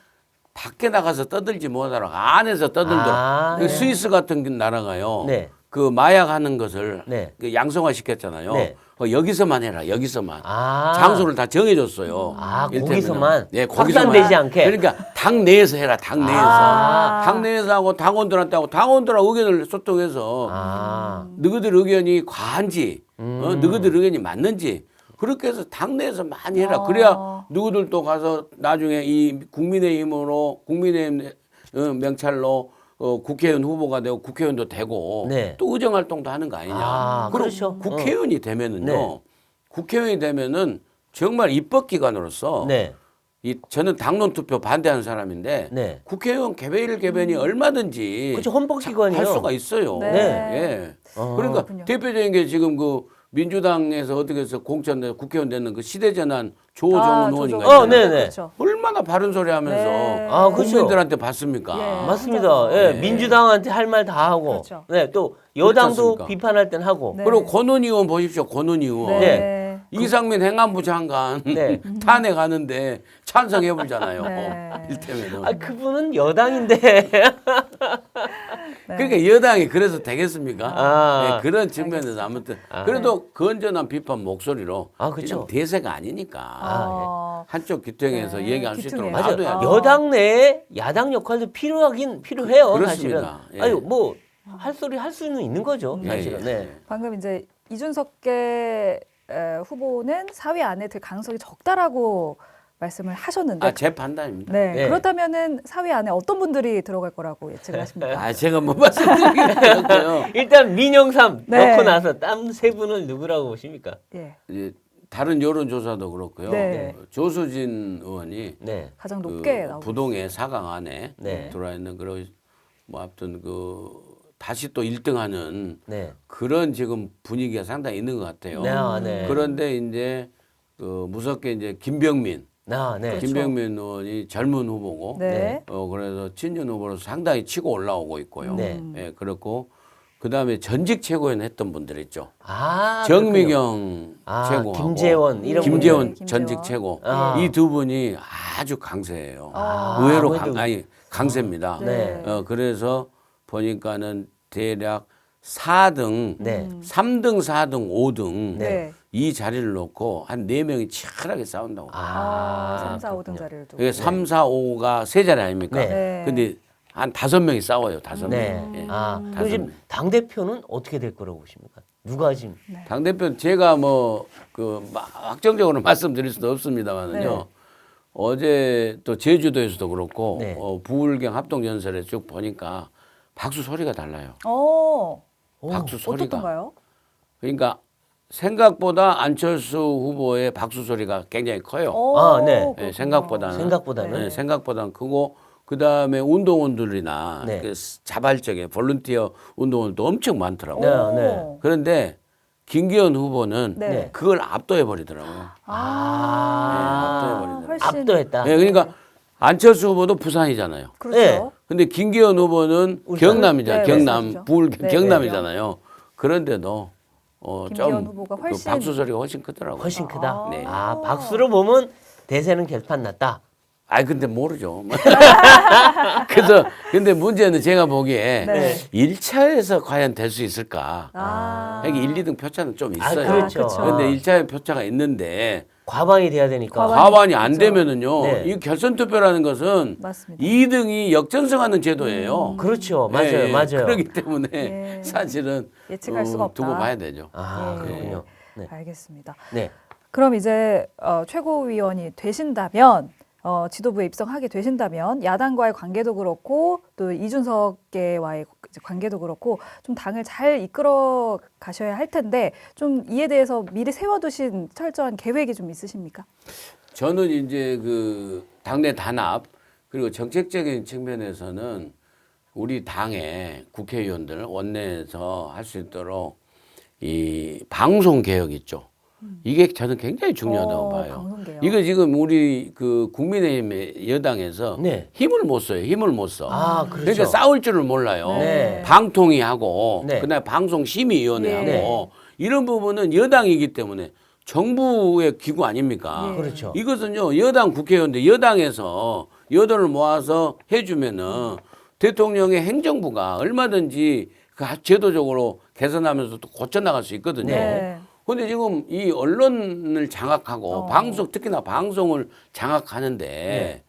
밖에 나가서 떠들지 못하라 안에서 떠들도록 아, 그 네. 스위스 같은 나라가요. 네. 그 마약하는 것을 네. 그 양성화 시켰잖아요. 네. 여기서만 해라 여기서만 아. 장소를 다 정해줬어요. 아, 이를테면은. 거기서만? 네, 확산되지 않게? 그러니까 당 내에서 해라 당 내에서 아. 당 내에서 하고 당원들한테 하고 당원들하고 의견을 소통해서 아. 너희들 의견이 과한지 너희들 의견이 맞는지 그렇게 해서 당내에서 많이 해라. 그래야 누구들도 가서 나중에 이 국민의힘 명찰로 국회의원 후보가 되고 국회의원도 되고 네. 또 의정 활동도 하는 거 아니냐. 아, 그리고 그렇죠. 국회의원이 되면은요. 네. 국회의원이 되면은 정말 입법기관으로서 네. 저는 당론 투표 반대하는 사람인데 네. 국회의원 개별개변이 얼마든지 그렇죠. 헌법기관이요. 할 수가 있어요. 네. 예. 그러니까 그렇군요. 대표적인 게 지금 그 민주당에서 어떻게 해서 공천 국회의원 되는 그 시대전환 조정훈 의원인가 조정훈. 있잖아요. 네네. 그렇죠. 얼마나 바른 소리 하면서 네. 아, 그렇죠. 국민들한테 받습니까? 예. 맞습니다. 혼자서. 예, 네. 민주당한테 할 말 다 하고, 그렇죠. 네, 또 그렇지 여당도 않습니까? 비판할 땐 하고, 네. 그리고 권은희 의원 보십시오. 권은희 의원. 네. 이상민 행안부 장관 네. 탄핵하는데 찬성해 보잖아요. 네. 일테면은. 아, 그분은 여당인데. 그러니까 여당이 그래서 되겠습니까? 아. 네, 그런 측면에서 아무튼 그래도 건전한 비판 목소리로 아, 그렇죠. 그냥 대세가 아니니까 어, 한쪽 귀퉁이에서 네, 얘기할 수 있도록 귀퉁이에서. 맞아요. 놔둬야죠. 여당 내에 야당 역할도 필요해요, 그렇습니다. 사실은. 예. 아유, 뭐, 할 소리 할 수는 있는 거죠, 예, 사실은. 예. 네. 방금 이제 이준석계 후보는 4위 안에 들 가능성이 적다라고 말씀을 하셨는데 제 판단입니다. 네. 네. 그렇다면은 4위 안에 어떤 분들이 들어갈 거라고 예측을 하십니까? 제가 뭐 말씀드리겠고요. 일단 민영삼 네. 넣고 나서 땀 세 분을 누구라고 보십니까? 예. 이제 다른 여론조사도 그렇고요. 네. 조수진 의원이 네. 가장 그 높게 나오고 부동의 4강 안에 네. 들어와 있는 그런 뭐 아무튼 다시 또 1등하는 네. 그런 지금 분위기가 상당히 있는 것 같아요. 네. 아, 네. 그런데 이제 무섭게 이제 김병민, 아, 네. 그렇죠. 김병민 의원이 젊은 후보고, 네. 그래서 친윤 후보로서 상당히 치고 올라오고 있고요. 네. 예, 그렇고 그 다음에 전직 최고위원 했던 분들 있죠. 아, 정미경 아, 최고하고 김재원 이런 김재원 분들. 전직 김재원. 최고 아. 이 두 분이 아주 강세예요. 아. 의외로 아무래도- 강세입니다. 네. 그래서 보니까는 대략 4등, 네. 3등, 4등, 5등 네. 이 자리를 놓고 한 4명이 치열하게 싸운다고. 아, 3, 4, 5등 그렇군요. 자리를 두고. 그게 3, 4, 5가 세 자리 아닙니까? 네. 네. 근데 한 5명이 싸워요. 5명. 네. 예. 아, 다섯 그럼 지금 명. 당 대표는 어떻게 될 거라고 보십니까? 누가 지금? 당대표 제가 확정적으로 말씀드릴 수도 없습니다만은요. 네. 어제 또 제주도에서도 그렇고 네. 부울경 합동연설에 쭉 보니까 박수 소리가 달라요. 박수 소리가. 어떻던가요? 그러니까 생각보다 안철수 후보의 박수 소리가 굉장히 커요. 아, 네. 그렇구나. 예, 생각보다는. 생각보다는? 네, 생각보다는 크고 그다음에 운동원들이나 네. 그 자발적인 볼런티어 운동원도 엄청 많더라고요. 네, 네. 그런데 김기현 후보는 네. 그걸 압도해 버리더라고요. 아, 네, 압도했다. 예, 그러니까 안철수 후보도 부산이잖아요. 그렇죠. 네. 근데 김기현 후보는 울산. 경남이잖아요. 네, 경남, 말씀하시죠. 부울 네, 경남이잖아요. 그런데도 김기현 후보가 그 훨씬- 박수 소리가 훨씬 크더라고요. 훨씬 크다. 네. 아, 박수로 보면 대세는 결판 났다. 근데 모르죠. 그래서 근데 문제는 제가 보기에 네. 1차에서 과연 될 수 있을까? 아. 여기 1, 2등 표차는 좀 있어요. 그렇죠. 근데 1차에 표차가 있는데 과반이 돼야 되니까. 과반이 안 그렇죠. 되면은요. 네. 이 결선 투표라는 것은 맞습니다. 2등이 역전승하는 제도예요. 그렇죠. 맞아요. 예, 맞아요. 그렇기 때문에 예. 사실은 예측할 수가 없다. 두고 봐야 되죠. 아, 네. 그렇군요. 네. 알겠습니다. 네. 그럼 이제 최고위원이 되신다면 지도부에 입성하게 되신다면 야당과의 관계도 그렇고 또 이준석계와의 이제 관계도 그렇고 좀 당을 잘 이끌어 가셔야 할 텐데 좀 이에 대해서 미리 세워두신 철저한 계획이 좀 있으십니까? 저는 이제 그 당내 단합 그리고 정책적인 측면에서는 우리 당의 국회의원들 원내에서 할 수 있도록 이 방송 개혁 있죠. 이게 저는 굉장히 중요하다고 봐요. 방송개혁. 이거 지금 우리 그 국민의힘의 여당에서 네. 힘을 못 써요. 힘을 못 써. 아, 그렇죠. 그러니까 싸울 줄을 몰라요. 네. 방통위 하고 네. 그다음에 방송심의위원회 하고 네. 이런 부분은 여당이기 때문에 정부의 기구 아닙니까? 네. 그렇죠. 이것은요 여당 국회의원들 여당에서 여당을 모아서 해주면은 대통령의 행정부가 얼마든지 그 제도적으로 개선하면서 또 고쳐 나갈 수 있거든요. 네. 근데 지금 이 언론을 장악하고 방송 특히나 방송을 장악하는데 네.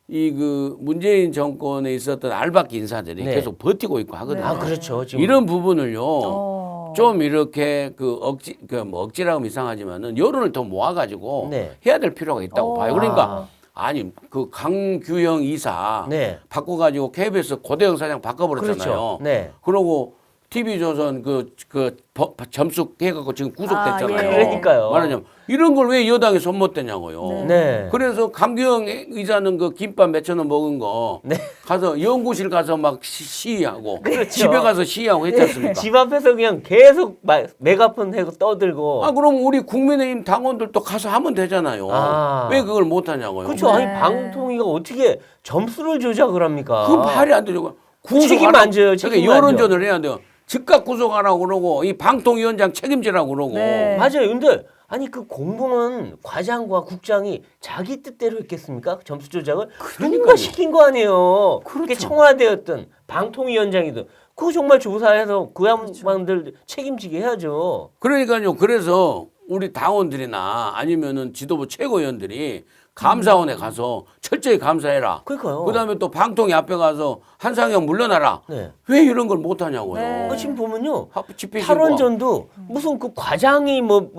이 그 문재인 정권에 있었던 알박기 인사들이 네. 계속 버티고 있고 하거든요. 아, 그렇죠. 지금 이런 부분을요. 좀 이렇게 그 뭐 억지라고 하면 이상하지만은 여론을 더 모아가지고 네. 해야 될 필요가 있다고 봐요. 그러니까 아. 아니 그 강규영 이사 네. 바꿔가지고 KBS 고대영 사장 바꿔버렸잖아요. 그렇죠. 네. 그러고 TV조선 점수 해갖고 지금 구속됐잖아요. 아, 예. 그러니까요. 말하자면 이런 걸 왜 여당이 손못대냐고요. 네. 그래서 강규영 의사는 그 김밥 몇천 원 먹은 거 네. 가서 연구실 가서 막 시위하고 그렇죠. 집에 가서 시위하고 했지 않습니까? 집 앞에서 그냥 계속 메가폰 하고 떠들고. 아 그럼 우리 국민의힘 당원들도 가서 하면 되잖아요. 아. 왜 그걸 못 하냐고요. 그렇죠. 네. 아니 방통위가 어떻게 점수를 조작을 합니까? 그 말이 안 되죠. 책임 안 져요. 저게 책임 안 여론전을 해야 돼요. 즉각 구속하라고 그러고 이 방통위원장 책임지라고 그러고. 네. 맞아요. 근데 아니 그 공무원 과장과 국장이 자기 뜻대로 했겠습니까? 점수 조작을 누군가 시킨 거 아니에요. 그게 청와대였든 방통위원장이든 그거 정말 조사해서 그 양반들 책임지게 해야죠. 그러니까요. 그래서 우리 당원들이나 아니면은 지도부 최고위원들이 감사원에 가서 철저히 감사해라. 그러니까요. 그다음에 또 방통위 앞에 가서 한상혁 물러나라. 네. 왜 이런 걸 못 하냐고요. 네. 지금 보면요. 집회 탈원전도 무슨 그 과장이 뭐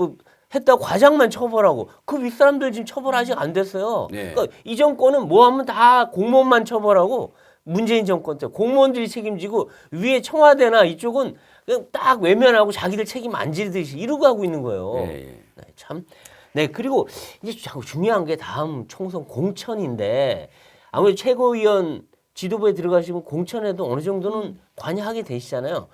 했다고 과장만 처벌하고 그 윗사람들 지금 처벌 아직 안 됐어요. 네. 그러니까 이 정권은 뭐 하면 다 공무원만 처벌하고 문재인 정권 때 공무원들이 책임지고 위에 청와대나 이쪽은 그냥 딱 외면하고 자기들 책임 안 지듯이 이러고 하고 있는 거예요. 예, 예. 네, 참. 네, 그리고 이제 자꾸 중요한 게 다음 총선 공천인데 아무래도 최고위원 지도부에 들어가시면 공천에도 어느 정도는 관여하게 되시잖아요.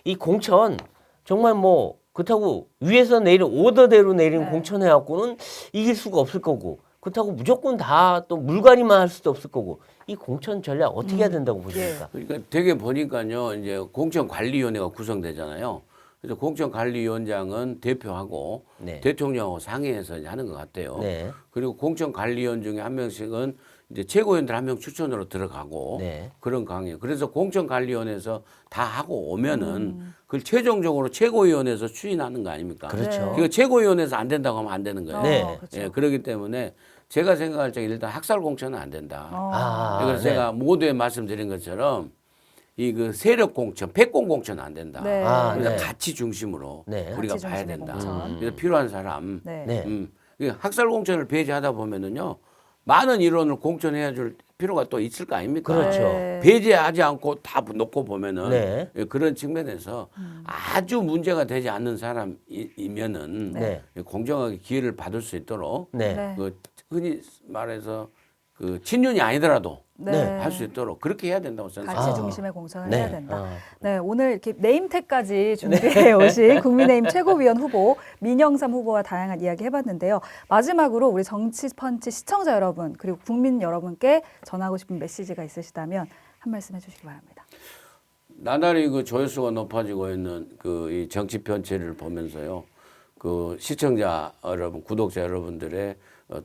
이 공천 정말 뭐 그렇다고 위에서 내리는 오더대로 내리는 네. 공천해갖고는 이길 수가 없을 거고 그렇다고 무조건 다 또 물갈이만 할 수도 없을 거고 이 공천 전략 어떻게 해야 된다고 보십니까? 그러니까 되게 보니까요. 이제 공천관리위원회가 구성되잖아요. 그래서 공천관리위원장은 대표하고 네. 대통령하고 상의해서 이제 하는 것 같아요. 네. 그리고 공천관리위원 중에 한 명씩은 이제 최고위원들 한 명 추천으로 들어가고 네. 그런 강의예요. 그래서 공천관리위원회에서 다 하고 오면은 그걸 최종적으로 최고위원회에서 추진하는 거 아닙니까? 그렇죠. 그거 최고위원회에서 안 된다고 하면 안 되는 거예요. 네. 그렇죠. 예, 그렇기 때문에 제가 생각할 적에 일단 학살 공천은 안 된다. 아, 그래서 네. 제가 모두에 말씀드린 것처럼 이 그 세력 공천, 패권 공천 안 된다. 네. 아, 그래서 네. 가치 중심으로 네. 우리가 가치 봐야 중심의 된다. 공천. 그래서 필요한 사람. 네. 네. 이 학살 공천을 배제하다 보면은요 많은 인원을 공천해야 줄 필요가 또 있을 거 아닙니까? 그렇죠. 네. 배제하지 않고 다 놓고 보면은 네. 예, 그런 측면에서 아주 문제가 되지 않는 사람이면은 네. 공정하게 기회를 받을 수 있도록 네. 네. 그 흔히 말해서 그 친윤이 아니더라도 네. 할 수 있도록 그렇게 해야 된다고 생각합니다. 가치 아. 중심의 공천을 네. 해야 된다. 아. 네, 오늘 이렇게 네임택까지 준비해 오신 국민의힘 최고위원 후보 민영삼 후보와 다양한 이야기 해봤는데요. 마지막으로 우리 정치펀치 시청자 여러분 그리고 국민 여러분께 전하고 싶은 메시지가 있으시다면 한 말씀 해주시기 바랍니다. 나날이 그 조회수가 높아지고 있는 그 이 정치 편체를 보면서요. 그 시청자 여러분, 구독자 여러분들의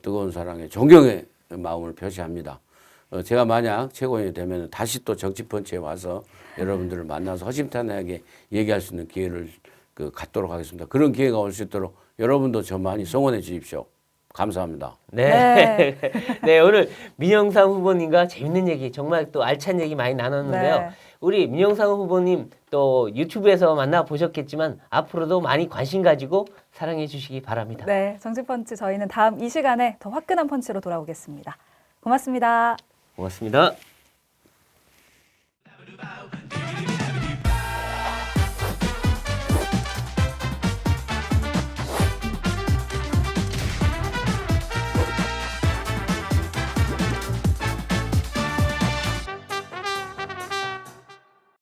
뜨거운 사랑에 존경의 마음을 표시합니다. 제가 만약 최고위원이 되면 다시 또 정치 펀치에 와서 여러분들을 만나서 허심탄회하게 얘기할 수 있는 기회를 갖도록 하겠습니다. 그런 기회가 올 수 있도록 여러분도 저 많이 성원해 주십시오. 감사합니다. 네. 네, 오늘 민영상 후보님과 재밌는 얘기, 정말 또 알찬 얘기 많이 나눴는데요. 네. 우리 민영상 후보님 또 유튜브에서 만나보셨겠지만 앞으로도 많이 관심 가지고 사랑해 주시기 바랍니다. 네, 정치펀치 저희는 다음 이 시간에 더 화끈한 펀치로 돌아오겠습니다. 고맙습니다. 고맙습니다.